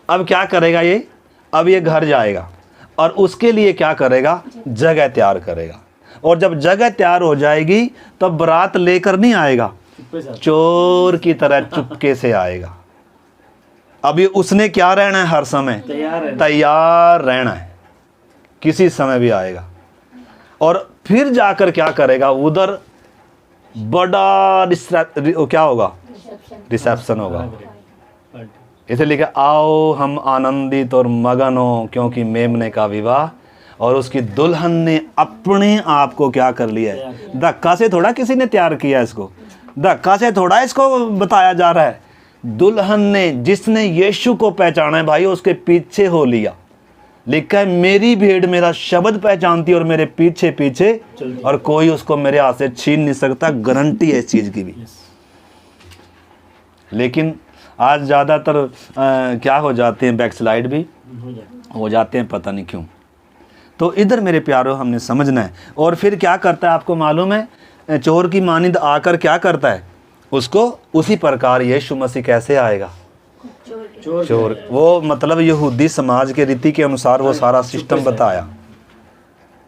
अब क्या करेगा ये, अब ये घर जाएगा और उसके लिए क्या करेगा, जगह तैयार करेगा, और जब जगह तैयार हो जाएगी तो बारात लेकर नहीं आएगा, चोर की तरह चुपके से आएगा। अभी उसने क्या रहना है, हर समय तैयार रहना है, किसी समय भी आएगा। और फिर जाकर क्या करेगा, उधर बड़ा क्या होगा, रिसेप्शन होगा। इसे लिखा, आओ हम आनंदित और मगन हो क्योंकि मेमने का विवाह और उसकी दुल्हन ने अपने आप को क्या कर लिया है। धक्का से थोड़ा किसी ने तैयार किया इसको, धक्का से थोड़ा इसको बताया जा रहा है। दुल्हन ने, जिसने यीशु को पहचाना है भाई, उसके पीछे हो लिया। लिखा है, मेरी भेड़ मेरा शब्द पहचानती और मेरे पीछे पीछे, और कोई उसको मेरे हाथ से छीन नहीं सकता। गारंटी है इस चीज की भी। लेकिन आज ज़्यादातर क्या हो जाते हैं, बैकस्लाइड भी हो जाते हैं, पता नहीं क्यों। तो इधर मेरे प्यारों हमने समझना है। और फिर क्या करता है आपको मालूम है, चोर की मानिंद आकर क्या करता है, उसको उसी प्रकार यीशु मसीह कैसे आएगा, चोर। वो मतलब यहूदी समाज के रीति के अनुसार वो सारा सिस्टम बताया,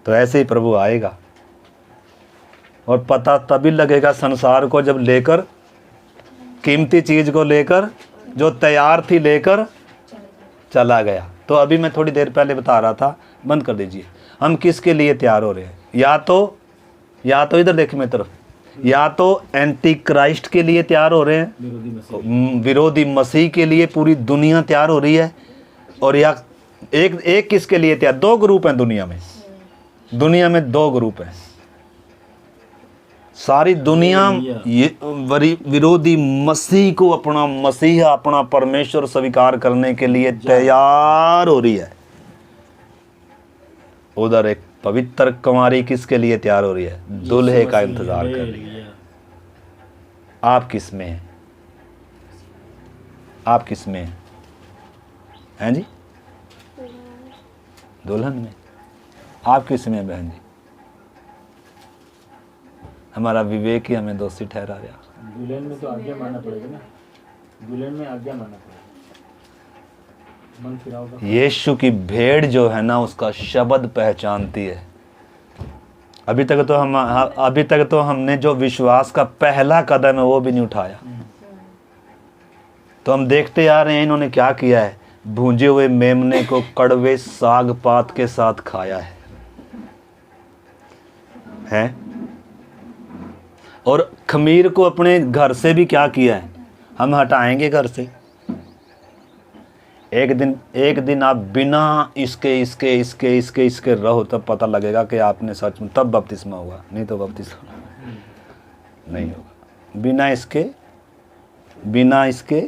तो ऐसे ही प्रभु आएगा। और पता तभी लगेगा संसार को जब लेकर, कीमती चीज को लेकर, जो तैयार थी लेकर चला गया। तो अभी मैं थोड़ी देर पहले बता रहा था, बंद कर दीजिए, हम किसके लिए तैयार हो रहे हैं। या तो इधर देखिए मेरी तरफ, या तो एंटी क्राइस्ट के लिए तैयार हो रहे हैं, विरोधी मसीह के लिए पूरी दुनिया तैयार हो रही है। और या एक किसके लिए तैयार, दो ग्रुप हैं दुनिया में दो ग्रुप हैं। सारी दुनिया ये विरोधी मसीह को अपना मसीहा, अपना परमेश्वर स्वीकार करने के लिए तैयार हो रही है। उधर एक पवित्र कुमारी किसके लिए तैयार हो रही है, दूल्हे का इंतजार कर रही है। आप किस में हैं, आप किस में हैं जी, दुल्हन में। आप किस में हैं बहन जी। हमारा विवेक ही हमें दोषी ठहरा रहा। दुल्हन में तो आज्ञा मानना पड़ेगा ना, दुल्हन में आज्ञा मानना पड़ेगा। मन फिराओ। यीशु की भेड़ जो है ना, उसका शब्द पहचानती है। अभी तक तो हमने जो विश्वास का पहला कदम है वो भी नहीं उठाया। तो हम देखते आ रहे हैं इन्होंने क्या किया है, भूंजे हुए मेमने को कड़वे साग पात के साथ खाया है? और खमीर को अपने घर से भी क्या किया है, हम हटाएंगे घर से। एक दिन आप बिना इसके रहो, तब पता लगेगा कि आपने सच में, तब बपतिस्मा हुआ, नहीं तो बपतिस्मा नहीं होगा। बिना इसके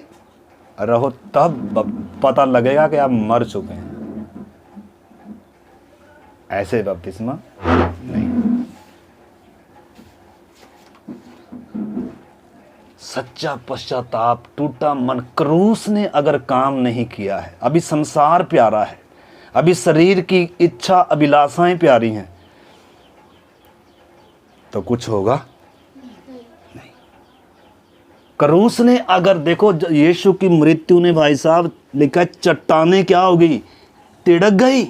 रहो, तब पता लगेगा कि आप मर चुके हैं। ऐसे बपतिस्मा नहीं। सच्चा पश्चाताप, टूटा मन, क्रूस ने अगर काम नहीं किया है, अभी संसार प्यारा है, अभी शरीर की इच्छा अभिलाषाएं प्यारी हैं, तो कुछ होगा नहीं। क्रूस ने अगर, देखो यीशु की मृत्यु ने भाई साहब लिखा, चट्टानें क्या हो गई, तिड़क गई,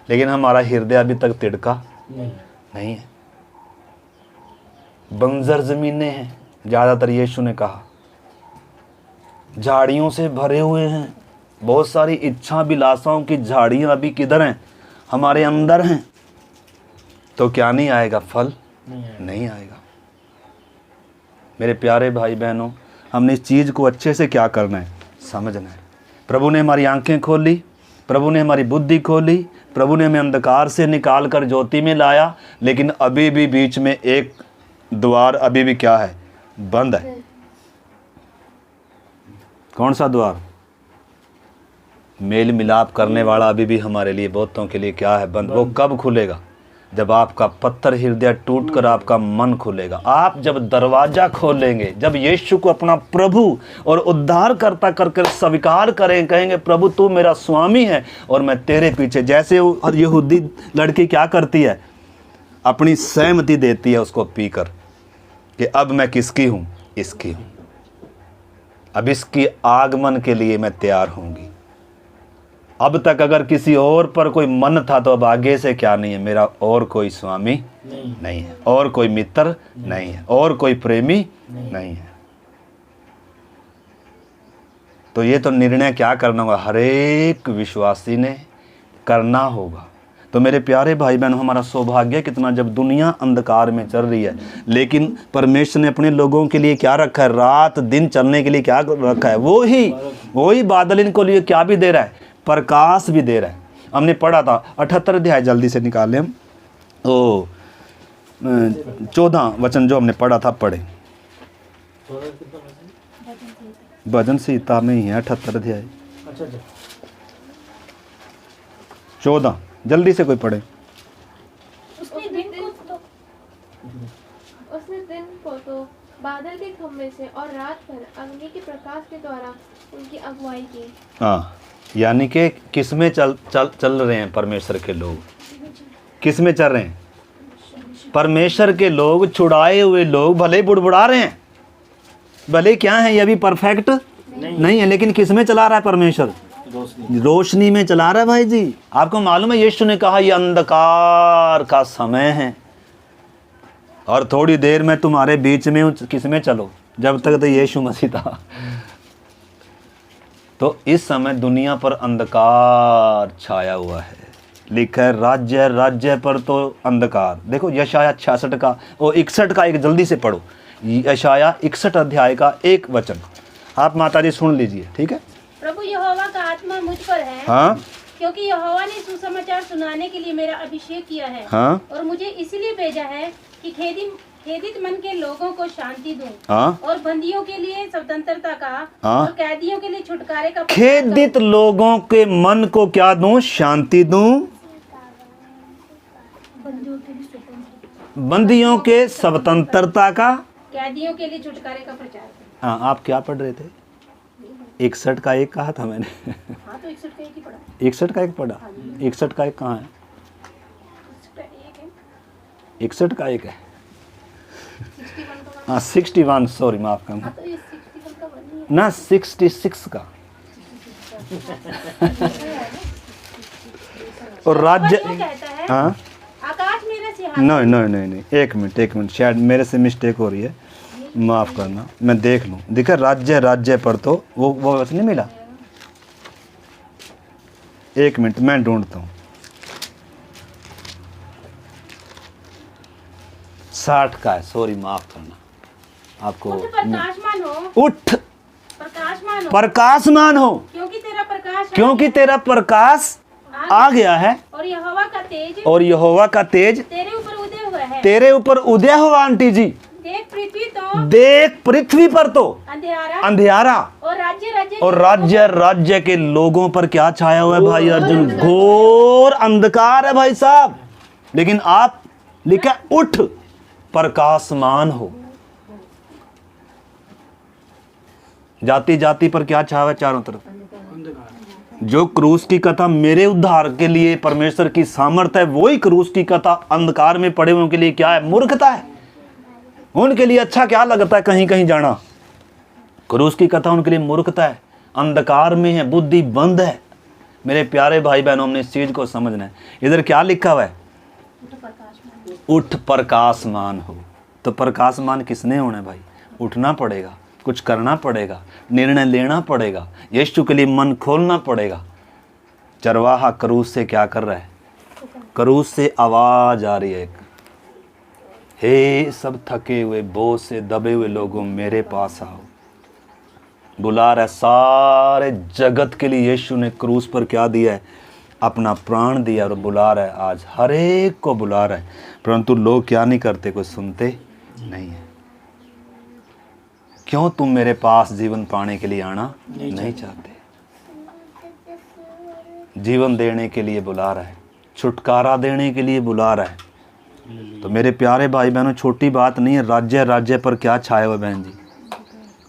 लेकिन हमारा हृदय अभी तक तिड़का नहीं है। बंजर जमीनें हैं ज्यादातर, यीशु ने कहा, झाड़ियों से भरे हुए हैं, बहुत सारी इच्छा विलासाओं की झाड़ियां अभी किधर हैं, हमारे अंदर हैं। तो क्या नहीं आएगा, फल नहीं आएगा। मेरे प्यारे भाई बहनों, हमने इस चीज को अच्छे से क्या करना है, समझना है। प्रभु ने हमारी आंखें खोली, प्रभु ने हमारी बुद्धि खोली, प्रभु ने हमें अंधकार से निकाल कर ज्योति में लाया, लेकिन अभी भी बीच में एक द्वार अभी भी क्या है, बंद है। कौन सा द्वार, मेल मिलाप करने वाला अभी भी हमारे लिए, बहुतों के लिए क्या है, बंद। वो कब खुलेगा, जब आपका पत्थर हृदय टूटकर आपका मन खुलेगा। आप जब दरवाजा खोलेंगे, जब यीशु को अपना प्रभु और उद्धारकर्ता करके स्वीकार करें, कहेंगे प्रभु तू मेरा स्वामी है और मैं तेरे पीछे, जैसे यहूदी लड़की क्या करती है, अपनी सहमति देती है उसको पीकर कि अब मैं किसकी हूं, इसकी हूं, अब इसकी आगमन के लिए मैं तैयार होंगी। अब तक अगर किसी और पर कोई मन था, तो अब आगे से क्या नहीं है, मेरा और कोई स्वामी नहीं है, और कोई मित्र नहीं है, और कोई प्रेमी नहीं है। तो ये तो निर्णय क्या करना होगा, हर एक विश्वासी ने करना होगा। तो मेरे प्यारे भाई बहनों, हमारा सौभाग्य कितना जब दुनिया अंधकार में चल रही है, लेकिन परमेश्वर ने अपने लोगों के लिए क्या रखा है, रात दिन चलने के लिए क्या रखा है, वही बादल इनको लिए क्या भी दे रहा है, प्रकाश भी दे रहा है। हमने पढ़ा था 78 अध्याय, जल्दी से निकालें हम, ओ 14 वचन जो हमने पढ़ा था, पढ़े भजन संहिता में ही है 78 अध्याय। अच्छा 14 जल्दी से कोई पढ़े। उसने दिन को तो बादल के खम्भे से और रात भर अग्नि के प्रकाश के द्वारा उनकी अगुवाई की। हाँ, यानी कि किस में चल रहे हैं परमेश्वर के लोग, किस में चल रहे हैं परमेश्वर के लोग, छुड़ाए हुए लोग भले बुड़बुड़ा रहे हैं, भले क्या है ये अभी परफेक्ट नहीं है, लेकिन किस में चला रहा है परमेश्वर, रोशनी में चला रहा है भाई जी। आपको मालूम है यीशु ने कहा ये अंधकार का समय है और थोड़ी देर में तुम्हारे बीच में किस में चलो, जब तक तो यीशु मसीह था। तो इस समय दुनिया पर अंधकार छाया हुआ है, लिखा है राज्य राज्य पर तो अंधकार। देखो यशाया 66 का और 61 का एक जल्दी से पढ़ो, यशाया 61 अध्याय का 1 वचन आप माता जी सुन लीजिए, ठीक है। प्रभु यहोवा का आत्मा मुझ पर है, हाँ, क्योंकि यहोवा ने सुसमाचार सुनाने के लिए मेरा अभिषेक किया है। हाँ, और मुझे इसलिए भेजा है कि खेदित मन के लोगों को शांति दूं, हाँ, और बंदियों के लिए स्वतंत्रता का, हाँ, और कैदियों के लिए छुटकारे का, खेदित लोगों के मन को क्या दूं, शांति दूं, बंदियों के स्वतंत्रता का, कैदियों के लिए छुटकारे का प्रचार करें। हाँ। आप क्या पढ़ रहे थे? 61 का 1 कहा था मैंने। हाँ तो 61 का एक ही पढ़ा। 61 का 1 पढ़ा, 61 का 1 कहाँ है? 61 का 1 है, हाँ 61, सॉरी माफ करना, हाँ तो ये 61 का बनी है ना 66 का। और राज्य, कहता है, हाँ आकाश मेरा सिंहासन। नहीं, एक मिनट, शायद मेरे से मिस्टेक हो रही है, माफ करना, मैं देख लूँ। देखा राज्य राज्य पर तो वो वचन नहीं मिला, 1 मिनट मैं ढूंढता हूँ। 60 का है, सॉरी माफ करना आपको। उठ प्रकाशमान हो, उठ प्रकाशमान हो, प्रकाशमान हो, क्योंकि तेरा प्रकाश क्योंकि तेरा प्रकाश आ गया है, और यहोवा का तेज और यहोवा का तेज तेरे ऊपर उदय हुआ है। तेरे ऊपर उदय हुआ। आंटी जी देख पृथ्वी पर तो अंधियारा, और राज्य राज्य के लोगों पर क्या छाया हुआ है भाई अर्जुन, घोर अंधकार है भाई साहब। लेकिन आप लिखा उठ प्रकाशमान हो। जाति जाति पर क्या छाया हुआ है चारों तरफ, जो क्रूस की कथा मेरे उद्धार के लिए परमेश्वर की सामर्थ्य है, वही क्रूस की कथा अंधकार में पड़े हुए के लिए क्या है, मूर्खता है। उनके लिए अच्छा क्या लगता है कहीं कहीं जाना, क्रूस की कथा उनके लिए मूर्खता है, अंधकार में है, बुद्धि बंद है। मेरे प्यारे भाई बहनों, हमने इस चीज को समझना है। इधर क्या लिखा हुआ है, उठ प्रकाशमान हो। तो प्रकाशमान किसने होना है भाई, उठना पड़ेगा, कुछ करना पड़ेगा, निर्णय लेना पड़ेगा, यीशु के लिए मन खोलना पड़ेगा। चरवाहा क्रूस से क्या कर रहा है, क्रूस से आवाज आ रही है, हे सब थके हुए बोझ से दबे हुए लोगों मेरे पास आओ। बुला रहा है सारे जगत के लिए। यीशु ने क्रूस पर क्या दिया है, अपना प्राण दिया, और बुला रहा है, आज हर एक को बुला रहा है। परंतु लोग क्या नहीं करते, कोई सुनते नहीं है। क्यों तुम मेरे पास जीवन पाने के लिए आना नहीं चाहते? जीवन देने के लिए बुला रहा है, छुटकारा देने के लिए बुला रहा है। तो मेरे प्यारे भाई बहनों, छोटी बात नहीं है। राज्य राज्य पर क्या छाया हुआ बहन जी,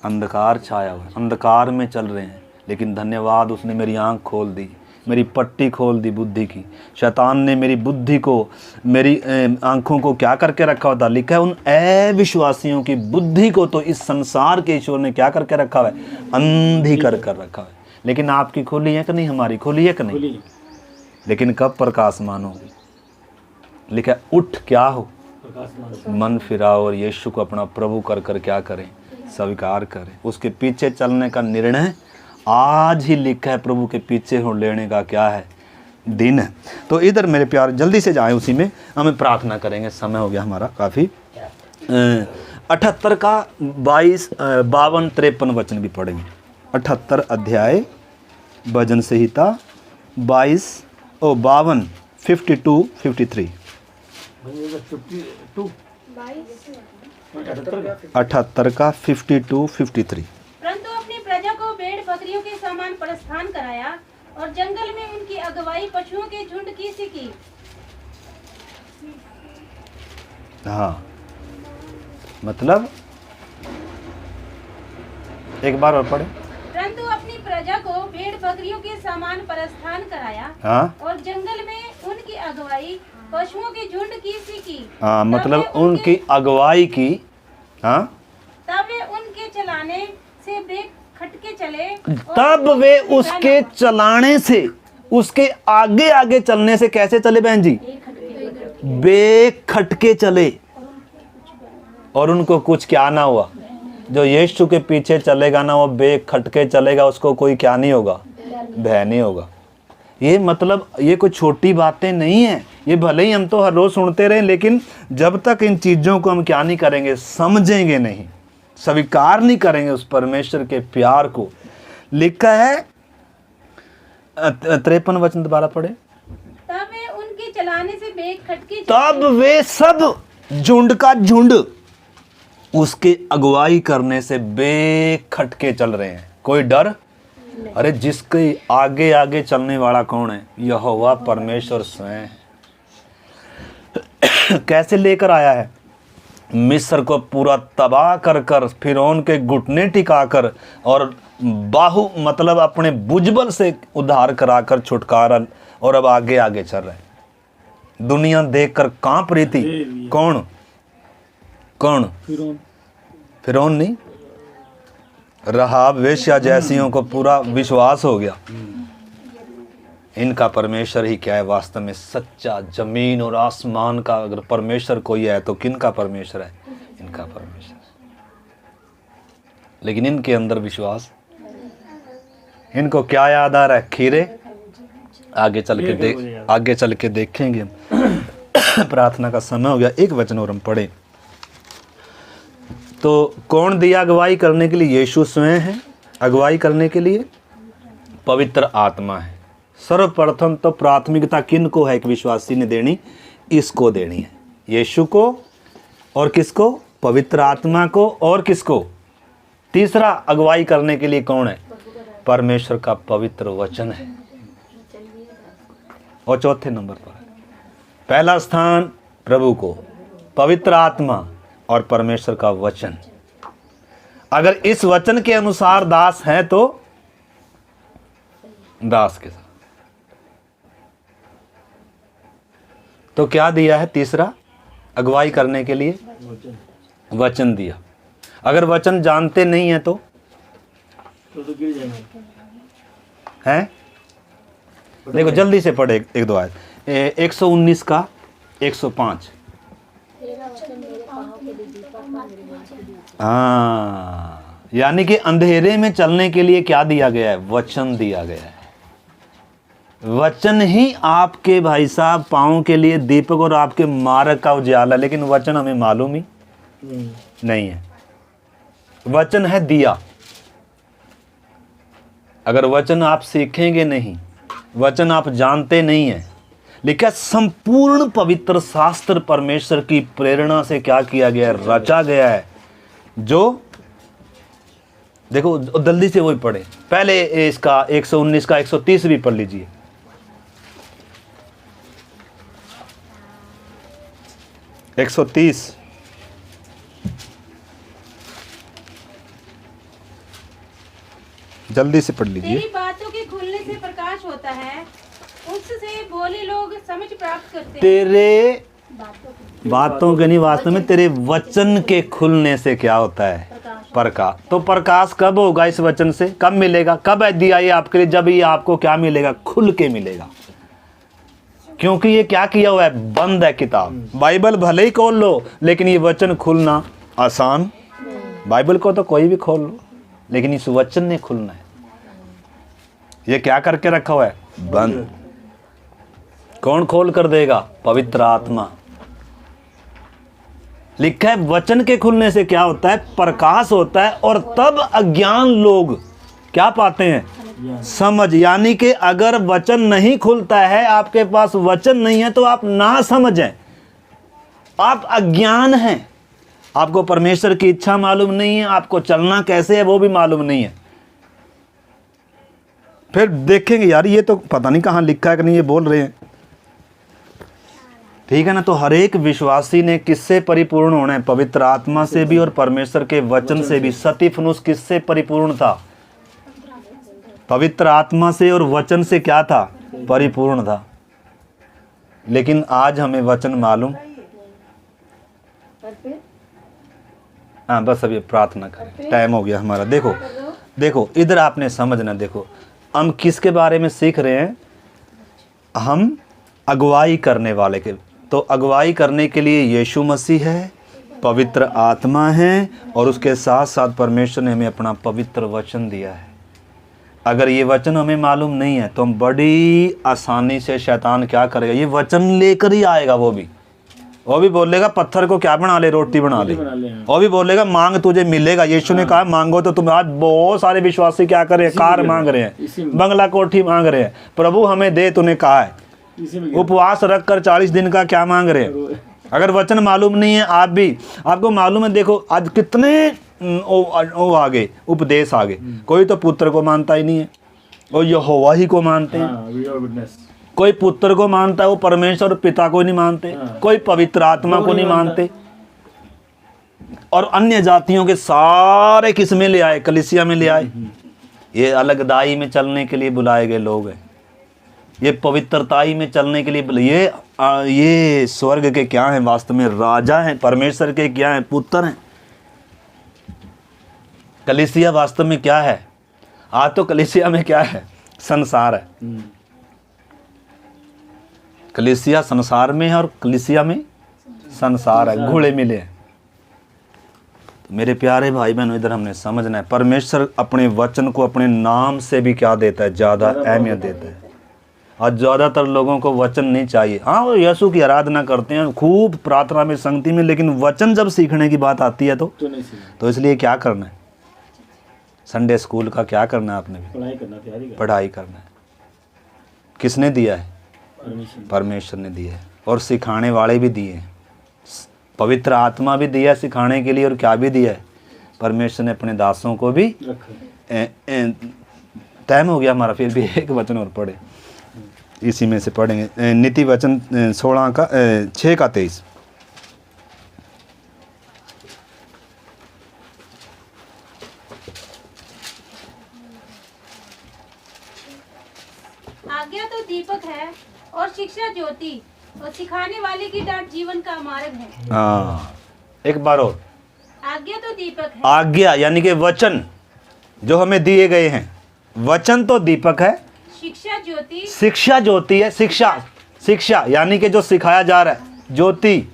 अंधकार छाया हुआ है, अंधकार में चल रहे हैं। लेकिन धन्यवाद, उसने मेरी आंख खोल दी, मेरी पट्टी खोल दी बुद्धि की। शैतान ने मेरी बुद्धि को, मेरी आंखों को क्या करके रखा होता, लिखा है उन अविश्वासियों की बुद्धि को तो इस संसार के ईश्वर ने क्या करके रखा है, अंधी कर रखा है। लेकिन आपकी खोली है कि नहीं, हमारी खोली है कि नहीं? लेकिन कब प्रकाशमान होगी? लिखा है उठ क्या हो, मन फिराओ और यीशु को अपना प्रभु कर कर क्या करें, स्वीकार करें। उसके पीछे चलने का निर्णय आज ही लिखा है। प्रभु के पीछे हो लेने का क्या है, दिन है। तो इधर मेरे प्यार जल्दी से जाएं, उसी में हमें प्रार्थना करेंगे, समय हो गया हमारा काफ़ी। 78 का 22, 52, 53 वचन भी पढ़ेंगे। 78 अध्याय भजन संहिता 52, 52, 53। 78 का 52, 53। परंतु अपनी प्रजा को भेड़ बकरियों के समान प्रस्थान कराया और जंगल में उनकी अगुवाई पशुओं के झुंड की सी की। हाँ, मतलब एक बार और पढ़े। परंतु अपनी प्रजा को भेड़ बकरियों के समान प्रस्थान कराया हाँ और जंगल में उनकी अगुवाई पशुओं के झुंड की सी की। हाँ, तब मतलब वे उनकी अगुवाई की। हाँ, तब वे उनके चलाने से बेखटके चले तब वे उसके चलाने से, उसके आगे आगे चलने से कैसे चले बहन जी? बेखटके चले, और उनको कुछ क्या ना हुआ। जो यीशु के पीछे चलेगा ना, वो बेखटके चलेगा, उसको कोई क्या नहीं होगा, भय नहीं होगा। ये मतलब ये कोई छोटी बातें नहीं है। ये भले ही हम तो हर रोज सुनते रहे, लेकिन जब तक इन चीज़ों को हम क्या नहीं करेंगे, समझेंगे नहीं, स्वीकार नहीं करेंगे उस परमेश्वर के प्यार को। लिखा है 53 वचन दोबारा पढ़े। तब वे उनके चलाने से बेखटके तब वे सब झुंड का झुंड उसके अगुवाई करने से बेखटके चल रहे हैं, कोई डर। अरे जिसके आगे आगे चलने वाला कौन है? यहोवा परमेश्वर स्वयं। कैसे लेकर आया है? मिस्र को पूरा तबाह कर कर, फिरौन के घुटने टिकाकर और बाहु मतलब अपने भुजबल से उद्धार कराकर छुटकारा, और अब आगे आगे चल रहे हैं। दुनिया देखकर कांप रही थी। कौन? फिरौन नहीं, रहाब वेश्या जैसियों को पूरा विश्वास हो गया, इनका परमेश्वर ही क्या है वास्तव में सच्चा। जमीन और आसमान का अगर परमेश्वर कोई है तो किनका परमेश्वर है? इनका परमेश्वर। लेकिन इनके अंदर विश्वास, इनको क्या याद आ रहा है? खीरे। आगे चल के देखेंगे। प्रार्थना का समय हो गया, एक वचन और हम पढ़े। तो कौन दिया अगुवाई करने के लिए? यीशु स्वयं है अगुवाई करने के लिए। पवित्र आत्मा है। सर्वप्रथम तो प्राथमिकता किन को है? एक विश्वासी ने देनी, इसको देनी है, यीशु को। और किसको? पवित्र आत्मा को। और किसको? तीसरा अगुवाई करने के लिए कौन है? परमेश्वर का पवित्र वचन है। और चौथे नंबर पर पहला स्थान प्रभु को, पवित्र आत्मा और परमेश्वर का वचन। अगर इस वचन के अनुसार दास है तो दास के साथ। तो क्या दिया है? तीसरा अगुवाई करने के लिए वचन दिया। अगर वचन जानते नहीं है तो गिर जाएंगे। हैं? देखो जल्दी से पढ़े एक दो आयत। 119 का 105। हाँ, यानी कि अंधेरे में चलने के लिए क्या दिया गया है? वचन दिया गया है। वचन ही आपके भाई साहब पाँव के लिए दीपक और आपके मार्ग का उजाला। लेकिन वचन हमें मालूम ही नहीं है। वचन है दिया। अगर वचन आप सीखेंगे नहीं, वचन आप जानते नहीं हैं। लिखा संपूर्ण पवित्र शास्त्र परमेश्वर की प्रेरणा से क्या किया गया है? रचा गया है। जो देखो जल्दी से वही पढ़े। पहले इसका 119 का 130 भी पढ़ लीजिए। जल्दी से पढ़ लीजिए। तेरी बातों के खुलने से प्रकाश होता है, उससे भोले लोग समझ प्राप्त करते हैं। तेरे बातों के नहीं, वास्तव में तेरे वचन के खुलने से क्या होता है? प्रकाश। तो प्रकाश कब होगा? इस वचन से। कब मिलेगा? कब है दिया ये आपके लिए? जब ये आपको क्या मिलेगा? खुल के मिलेगा। क्योंकि ये क्या किया हुआ है? बंद है किताब। बाइबल भले ही खोल लो, लेकिन ये वचन खुलना आसान। बाइबल को तो कोई भी खोल लो, लेकिन इस वचन ने खुलना है। ये क्या करके रखा हुआ है? बंद। कौन खोल कर देगा? पवित्र आत्मा। लिखा है वचन के खुलने से क्या होता है? प्रकाश होता है, और तब अज्ञान लोग क्या पाते हैं? समझ। यानी कि अगर वचन नहीं खुलता है, आपके पास वचन नहीं है, तो आप ना समझ हैं, आप अज्ञान हैं, आपको परमेश्वर की इच्छा मालूम नहीं है, आपको चलना कैसे है वो भी मालूम नहीं है। फिर देखेंगे यार ये तो पता नहीं कहाँ लिखा है कि नहीं, ये बोल रहे हैं, ठीक है ना। तो हर एक विश्वासी ने किससे परिपूर्ण होना है? पवित्र आत्मा से भी और परमेश्वर के वचन से भी। स्तिफनुस किससे परिपूर्ण था? पवित्र आत्मा से और वचन से क्या था? परिपूर्ण था। लेकिन आज हमें वचन मालूम। हाँ बस अभी प्रार्थना करें, टाइम हो गया हमारा। देखो देखो इधर आपने समझना। देखो हम किसके बारे में सीख रहे हैं? हम अगुवाई करने वाले के। तो अगुवाई करने के लिए यीशु मसीह है, पवित्र आत्मा है, और उसके साथ साथ परमेश्वर ने हमें अपना पवित्र वचन दिया है। अगर ये वचन हमें मालूम नहीं है तो हम बड़ी आसानी से, शैतान क्या करेगा? ये वचन लेकर ही आएगा। वो भी बोलेगा पत्थर को क्या बना ले? रोटी बना ले। वो भी बोलेगा मांग तुझे मिलेगा। यीशु ने कहा मांगो। तो तुम आज बहुत सारे विश्वासी क्या कर रहे हैं? कार मांग रहे हैं, बंगला कोठी मांग रहे हैं। प्रभु हमें दे, तूने कहा है। उपवास रख कर 40 दिन का क्या मांग रहे हैं? अगर वचन मालूम नहीं है, आप भी, आपको मालूम है, देखो आज कितने वो आगे उपदेश आगे। कोई तो पुत्र को मानता ही नहीं है, और यहोवा ही को मानते हैं। कोई पुत्र को मानता है, वो परमेश्वर पिता को नहीं मानते। कोई पवित्र आत्मा को नहीं मानते। और अन्य जातियों के सारे किस में ले आए? कलीसिया में ले आए। ये अलगदाई में चलने के लिए बुलाए गए लोग हैं। ये पवित्रताई में चलने के लिए ये स्वर्ग के क्या हैं? वास्तव में राजा हैं। परमेश्वर के क्या हैं? पुत्र हैं। कलीसिया वास्तव में क्या है? आज तो कलीसिया में क्या है? संसार है। कलीसिया संसार में है और कलीसिया में संसार है, घोड़े मिले हैं। तो मेरे प्यारे भाई बहनों, इधर हमने समझना है, परमेश्वर अपने वचन को अपने नाम से भी क्या देता है? ज़्यादा अहमियत देता है। आज ज़्यादातर लोगों को वचन नहीं चाहिए। हाँ वो यीशु की आराधना करते हैं, खूब प्रार्थना में, संगति में, लेकिन वचन जब सीखने की बात आती है तो इसलिए क्या करना है? संडे स्कूल का क्या करना है? आपने भी पढ़ाई करना है। किसने दिया है? परमेश्वर ने दिया है। और सिखाने वाले भी दिए हैं, पवित्र आत्मा भी दिया सिखाने के लिए। और क्या भी दिया है? परमेश्वर ने अपने दासों को भी। टाइम हो गया हमारा, फिर भी एक वचन और पढ़े, इसी में से पढ़ेंगे। नीति वचन 6 का 23। आज्ञा तो दीपक है और शिक्षा ज्योति, और सिखाने वाले की डांट जीवन का मार्ग है। हाँ एक बार और। आज्ञा तो दीपक है। आज्ञा यानी कि वचन जो हमें दिए गए हैं। वचन तो दीपक है, शिक्षा ज्योति। शिक्षा ज्योति है। शिक्षा यानी कि जो सिखाया जा रहा है, ज्योति।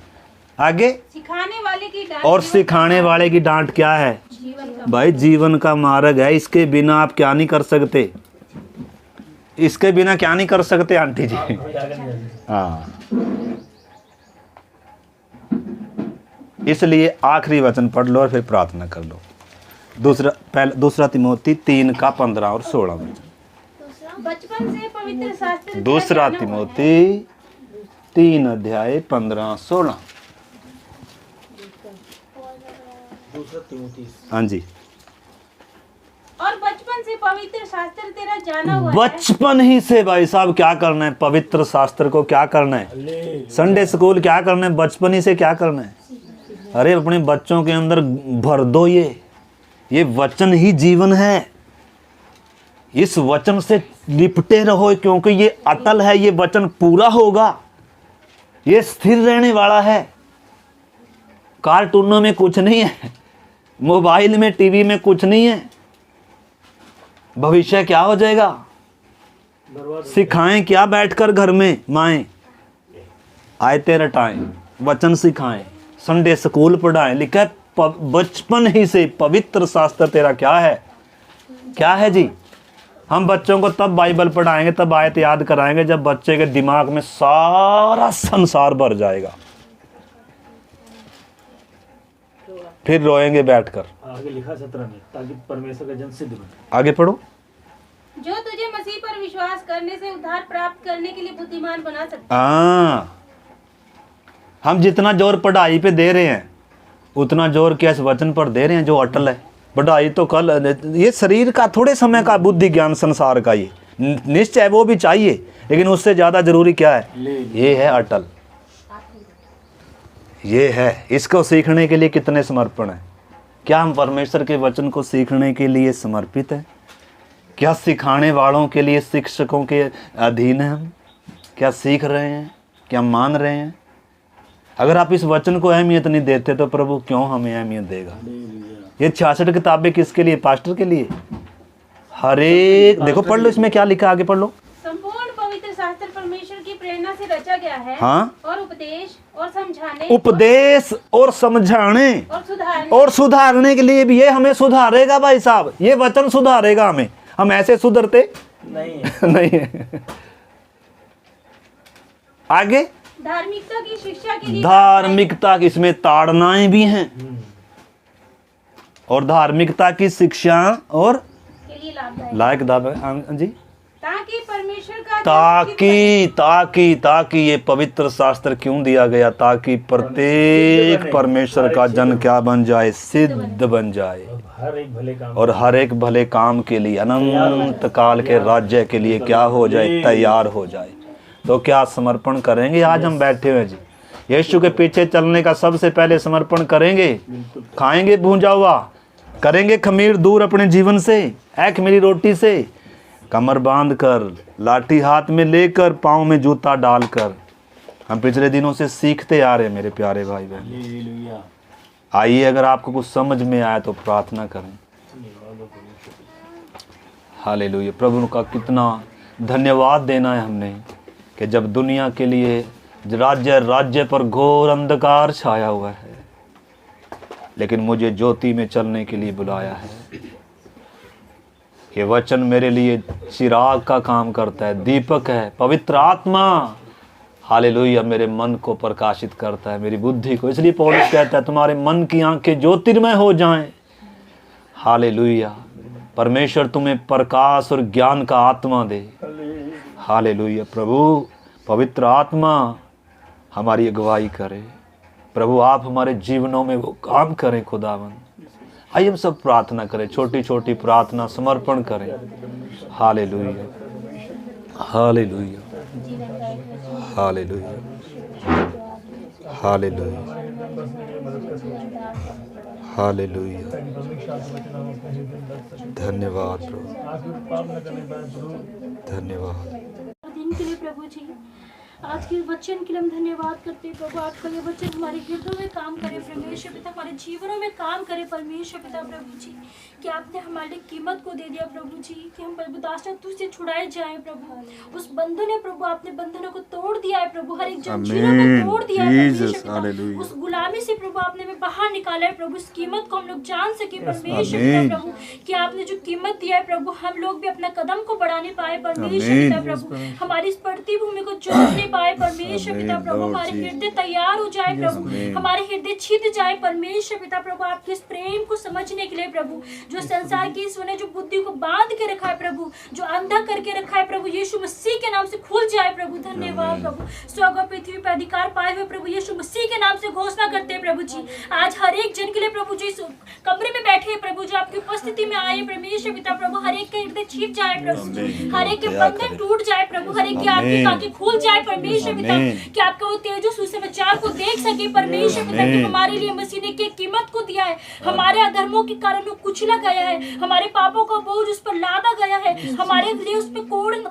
आगे सिखाने वाले की डांट। और सिखाने वाले की डांट क्या है? जीवन का। भाई जीवन का मार्ग है। इसके बिना आप क्या नहीं कर सकते? इसके बिना क्या नहीं कर सकते आंटी जी? हाँ इसलिए आखिरी वचन पढ़ लो और फिर प्रार्थना कर लो। दूसरा तिमोथी 3 का 15 और 16 में। बचपन से पवित्र शास्त्र। दूसरा तिमोथी 3 अध्याय 15-16। हाँ जी। और बचपन से पवित्र शास्त्र तेरा जाना हुआ है। बचपन ही से भाई साहब क्या करना है? पवित्र शास्त्र को क्या करना है? संडे स्कूल क्या करना है? बचपन ही से क्या करना है? अरे अपने बच्चों के अंदर भर दो ये वचन ही जीवन है। इस वचन से लिपटे रहो, क्योंकि ये अटल है। ये वचन पूरा होगा, ये स्थिर रहने वाला है। कार्टूनों में कुछ नहीं है, मोबाइल में, टीवी में कुछ नहीं है। भविष्य क्या हो जाएगा? सिखाएं क्या बैठकर घर में माएं? आयतें रटाएं, वचन सिखाएं, संडे स्कूल पढ़ाएं। लिखा है बचपन ही से पवित्र शास्त्र तेरा क्या है? क्या है जी? हम बच्चों को तब बाइबल पढ़ाएंगे, तब आयत याद कराएंगे जब बच्चे के दिमाग में सारा संसार भर जाएगा, फिर रोएंगे बैठकर। आगे लिखा 17 में, ताकि परमेश्वर का जन सिद्ध बने। आगे पढ़ो। जो तुझे मसीह पर विश्वास करने से उद्धार प्राप्त करने के लिए बुद्धिमान बना सकता हाँ, हम जितना जोर पढ़ाई पे दे रहे हैं उतना जोर क्या इस वचन पर दे रहे हैं जो अटल है। पढ़ाई तो कल, ये शरीर का थोड़े समय का बुद्धि ज्ञान संसार का, ये निश्चय वो भी चाहिए, लेकिन उससे ज़्यादा जरूरी क्या है? ये है अटल, ये है। इसको सीखने के लिए कितने समर्पण है? क्या हम परमेश्वर के वचन को सीखने के लिए समर्पित हैं? क्या सिखाने वालों के लिए, शिक्षकों के अधीन हैं हम? क्या सीख रहे हैं? क्या मान रहे हैं? अगर आप इस वचन को अहमियत नहीं देते तो प्रभु क्यों हमें अहमियत देगा? ये 66 किताबें किसके लिए? पास्टर के लिए। हर एक, देखो पढ़ लो इसमें क्या लिखा, आगे पढ़ लो। संपूर्ण पवित्र शास्त्र परमेश्वर की प्रेरणा से रचा गया है। हाँ, और उपदेश और समझाने और समझाने और सुधारने के लिए भी। ये हमें सुधारेगा भाई साहब, ये वचन सुधारेगा हमें। हम ऐसे सुधरते नहीं नहीं। आगे धार्मिकता की शिक्षा के लिए, धार्मिकता की, इसमें ताड़नाएं भी हैं, और धार्मिकता की शिक्षा और के लिए लाभदायक, लायक दावे जी, ताकि परमेश्वर का ताकि ये पवित्र शास्त्र क्यों दिया गया? ताकि प्रत्येक परमेश्वर का जन क्या बन जाए? सिद्ध बन जाए, हर एक भले काम, और हर एक भले काम के लिए, अनंत काल के राज्य के लिए क्या हो जाए? तैयार हो जाए। तो क्या समर्पण करेंगे? आज हम बैठे हुए जी, यीशु के पीछे चलने का सबसे पहले समर्पण करेंगे। खाएंगे भूंजा हुआ, करेंगे खमीर दूर अपने जीवन से, एक मेरी रोटी से, कमर बांध कर, लाठी हाथ में लेकर, पाँव में जूता डालकर। हम पिछले दिनों से सीखते आ रहे हैं मेरे प्यारे भाई बहन। हालेलुया। आइए, अगर आपको कुछ समझ में आया तो प्रार्थना करें। हालेलुया। प्रभु का कितना धन्यवाद देना है हमने कि जब दुनिया के लिए राज्य पर घोर अंधकार छाया हुआ है, लेकिन मुझे ज्योति में चलने के लिए बुलाया है। ये वचन मेरे लिए चिराग का काम करता है, दीपक है। पवित्र आत्मा हालेलुया मेरे मन को प्रकाशित करता है, मेरी बुद्धि को। इसलिए पौलुस कहता है तुम्हारे मन की आंखें ज्योतिर्मय हो जाएं। हालेलुया। परमेश्वर तुम्हें प्रकाश और ज्ञान का आत्मा दे। हालेलुया। प्रभु पवित्र आत्मा हमारी अगुवाई करे। प्रभु आप हमारे जीवनों में वो काम करें खुदावन। आइए हम सब प्रार्थना करें, छोटी छोटी प्रार्थना समर्पण करें। Hallelujah, hallelujah, hallelujah, hallelujah, hallelujah. धन्यवाद प्रभु, धन्यवाद। दिन के लिए प्रभु जी, आज के वचन के लिए हम धन्यवाद करते हैं प्रभु। आपका ये वचन हमारे हृदयों में काम करे परमेश्वर पिता, हमारे जीवनों में काम करे परमेश्वर पिता। प्रभु जी कि आपने हमारे लिए कीमत को दे दिया प्रभु जी, कि हम प्रभु दासता तुझसे छुड़ाए जाएं प्रभु। उस बंधन है प्रभु, आपने बंधनों को तोड़ दिया है प्रभु, हर एक जंजीरों को तोड़ दिया है परमेश्वर पिता। उस गुलामी से प्रभु आपने हमें बाहर निकाला है प्रभु। इस कीमत को हम लोग जान सके परमेश्वर पिता प्रभु, कि आपने जो कीमत दिया है प्रभु, हम लोग भी अपना कदम को बढ़ाने पाए परमेश्वर पिता प्रभु। हमारी इस पड़ती भूमि को जोड़ने पाए परमेश्वर पिता प्रभु। हमारे हृदय तैयार हो जाए प्रभु, हमारे हृदय छिद जाए परमेश्वर पिता प्रभु, आपके इस प्रेम को समझने के लिए प्रभु। जो संसार की ईश्वर ने जो बुद्धि को बांध के रखा है प्रभु, जो अंधा करके रखा है प्रभु, यीशु मसीह के नाम से खुल जाए प्रभु। धन्यवाद प्रभु। स्वर्ग और पृथ्वी पर अधिकार पाए हुए प्रभु यीशु मसीह के नाम से घोषणा करते हैं प्रभु जी। आज हर एक जन के लिए प्रभु जी कमरे में बैठे हैं प्रभु, जो आपकी उपस्थिति में आए परमेश्वर पिता प्रभु, हर एक के हृदय छिप जाए प्रभु, हर एक के बंधन टूट जाए प्रभु, हर एक की आंखें आंखें खुल जाए परमेश्वर पिता, कि आपका वो तेजो सुसमाचार को देख सके परमेश्वर पिता। कि हमारे लिए मसीह ने की कीमत को दिया है, हमारे अधर्मों के कारण वो कुचला गया है, हमारे पापों का बोझ उस पर लादा गया है, हमारे लिए उस पर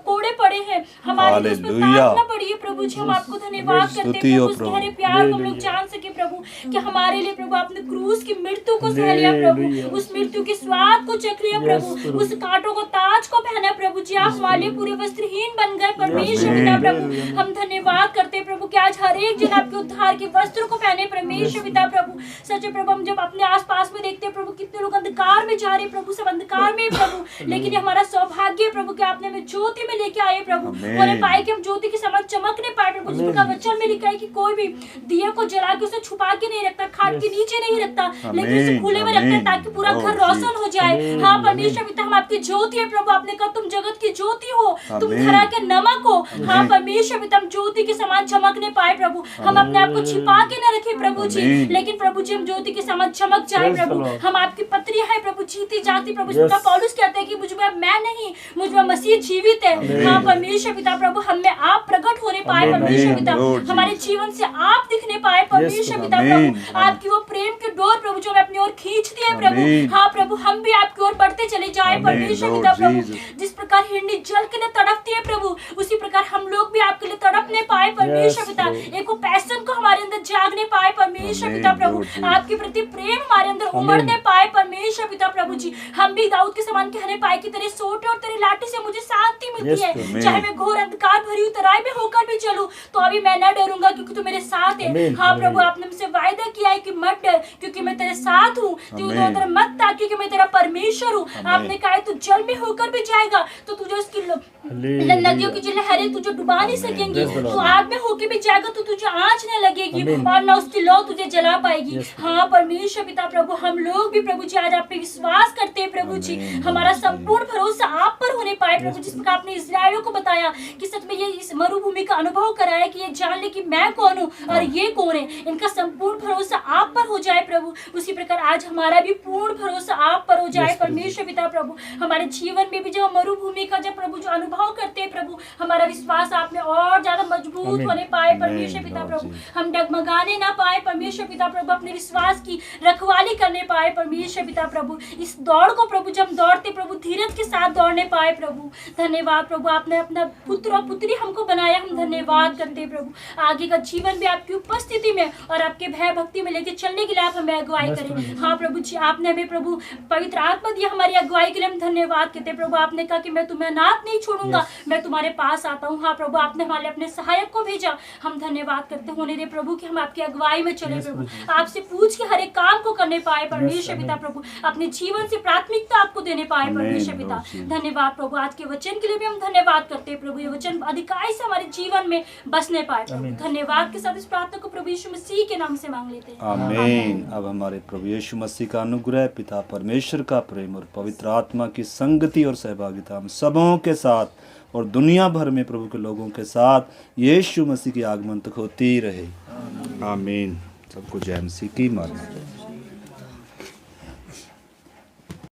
कोड़े पड़े हैं, हमारे लिए उस पर ताड़ना पड़ी है प्रभु जी। हम आपको धन्यवाद करते हैं प्रभु, उसके हरे प्यार को हम लोग जान सके प्रभु। प्रभु कि हमारे लिए प्रभु आपने क्रूस की मृत्यु को सह लिया प्रभु, उस मृत्यु के स्वाद को चख लिया प्रभु, उस कांटों को ताज को पहना प्रभु जी। आप हमारे लिए पूरे वस्त्रहीन बन गए परमेश्वर पिता प्रभु। हम धन्यवाद करते प्रभु कि आज हर एक जन आपके उद्धार के वस्त्र को पहने परमेश्वर पिता प्रभु। सच्चे प्रभु हम जब अपने आसपास में देखते हैं प्रभु कितने लोग अंधकार में जा रहे प्रभु, सब अंधकार में प्रभु, लेकिन ये हमारा सौभाग्य है प्रभु कि आपने हमें ज्योति में लेके आए प्रभु, और पाए कि हम ज्योति के समान चमकने पाए प्रभु। जिसका वचन में लिखा है कि कोई भी दिए को जला के उसे छुपा के नहीं रखता, खाट के नीचे नहीं रखता, लेकिन उसे खुले में रखता है ताकि पूरा घर रोशन हो जाए। हाँ परमेश्वर पिता हम आपकी ज्योति है प्रभु, आपने कहा तुम जगत की ज्योति हो, तुम धरा के नमक हो। हाँ परमेश्वर पिता हम ज्योति के समान चमकने पाए प्रभु, हम अपने आप को छिपा के न रखे प्रभु जी, लेकिन प्रभु जी हम ज्योति के समान चमक जाए प्रभु। हम आपकी पत्री है प्रभु, जीती जाती प्रभु। जिसका पौलुस कहते हैं कि मुझ में मैं नहीं, मुझ में मसीह जीवित है। हाँ परमेश्वर पिता प्रभु हम में आप प्रकट होने पाए परमेश्वर पिता, हमारे जीवन से आप दिखने पाए परमेश्वर पिता प्रभु। आपकी वो प्रेम के डोर प्रभु जो हमें अपनी ओर खींचती है प्रभु। हाँ प्रभु हम भी आपकी ओर बढ़ते चले जाए परमेश्वर पिता प्रभु। जिस प्रकार हिरनी जल के लिए तड़पती है प्रभु, उसी प्रकार हम लोग भी आपके लिए तड़पने पाए परमेश्वर पिता। एक वो पैशन को हमारे अंदर जागने पाए परमेश्वर पिता प्रभु, आपके प्रति प्रेम हमारे अंदर उमड़ने पाए परमेश्वर पिता प्रभु जी। हम भी दाऊद के समान कहने पाए कि तेरे सोटे और तेरे लाठी से मुझे शांति मिलती है। चाहे मैं घोर अंधकार भरी हुई तराई में होकर भी चलूं तो अभी मैं न डरूंगा क्योंकि तू मेरे साथ है। हाँ प्रभु आपने मुझसे वायदा किया है कि मत डर क्योंकि मैं तेरे साथ हूँ, तू इधर मत ता क्योंकि मैं तेरा परमेश्वर हूँ। आपने कहा तू जल में होकर भी जाएगा तो तुझे उसकी नदियों की जो लहरें तुझे डुबा नहीं सकेंगी, तो आग में होके भी जाएगा तो तुझे आँच न लगेगी और न उसकी लौ तुझे जला पाएगी। हाँ परमेश्वर पिता प्रभु हम लोग भी प्रभु जी आज आप पे विश्वास करते हैं प्रभु जी। हमारा संपूर्ण भरोसा आप पर होने पाए प्रभु। जिस प्रकार आपने इस्राएलियों को बताया कि सच में ये इस मरुभूमि का अनुभव कराया कि ये जान ले कि मैं कौन हूँ और ये कौन है, इनका संपूर्ण भरोसा आप पर हो जाए प्रभु। उसी प्रकार आज हमारा भी पूर्ण भरोसा आप पर हो जाए परमेश्वर पिता प्रभु। हमारे जीवन में भी जब मरुभूमि का जब प्रभु जो अनुभव करते हैं प्रभु, हमारा विश्वास आप में और ज्यादा मजबूत होने पाए परमेश्वर पिता प्रभु। हम डगमगाने ना पाए परमेश्वर पिता प्रभु, अपने विश्वास की रखवाली करने पाए परमेश्वर पिता प्रभु। इस दौड़ को प्रभु जब दौड़ते प्रभु धीरज के साथ दौड़ने पाए प्रभु। धन्यवाद प्रभु आपने अपना पुत्र और पुत्री हमको बनाया, हम धन्यवाद करते हैं प्रभु। आगे का जीवन भी आपकी उपस्थिति में और आपके भय भक्ति में लेके चलने के लिए आप हमें अगुवाई करें। हाँ प्रभु जी आपने हमें प्रभु पवित्र आत्मा दिया हमारी अगुवाई के लिए, हम धन्यवाद करते हैं प्रभु। आपने कहा कि मैं तुम्हें अनाथ नहीं छोड़ूंगा, मैं तुम्हारे पास आता हूँ। हाँ प्रभु आपने हमारे अपने सहायक को भेजा, हम धन्यवाद करते होने दे प्रभु कि हम आपकी अगुवाई में चले प्रभु, आपसे पूछ के हर एक काम को करने पाए परमेश्वर पिता प्रभु, अपने जीवन से प्राथमिकता आपको देने पाए परमेश्वर पिता। धन्यवाद प्रभु आज के वचन के लिए भी हम धन्यवाद करते हैं प्रभु, ये वचन अधिकाई से हमारे जीवन में बसने पाए प्रभु। धन्यवाद के साथ इस प्रार्थना को प्रभु यीशु मसीह के नाम से मांग लेते हैं, आमीन। अब हमारे प्रभु यीशु मसीह का अनुग्रह, पिता परमेश्वर का प्रेम और पवित्र आत्मा की संगति और सहभागिता हम सबों के साथ और दुनिया भर में प्रभु के लोगों के साथ यीशु मसीह के आगमन तक होती रहे। आमीन। सबको जय मसीह की माता।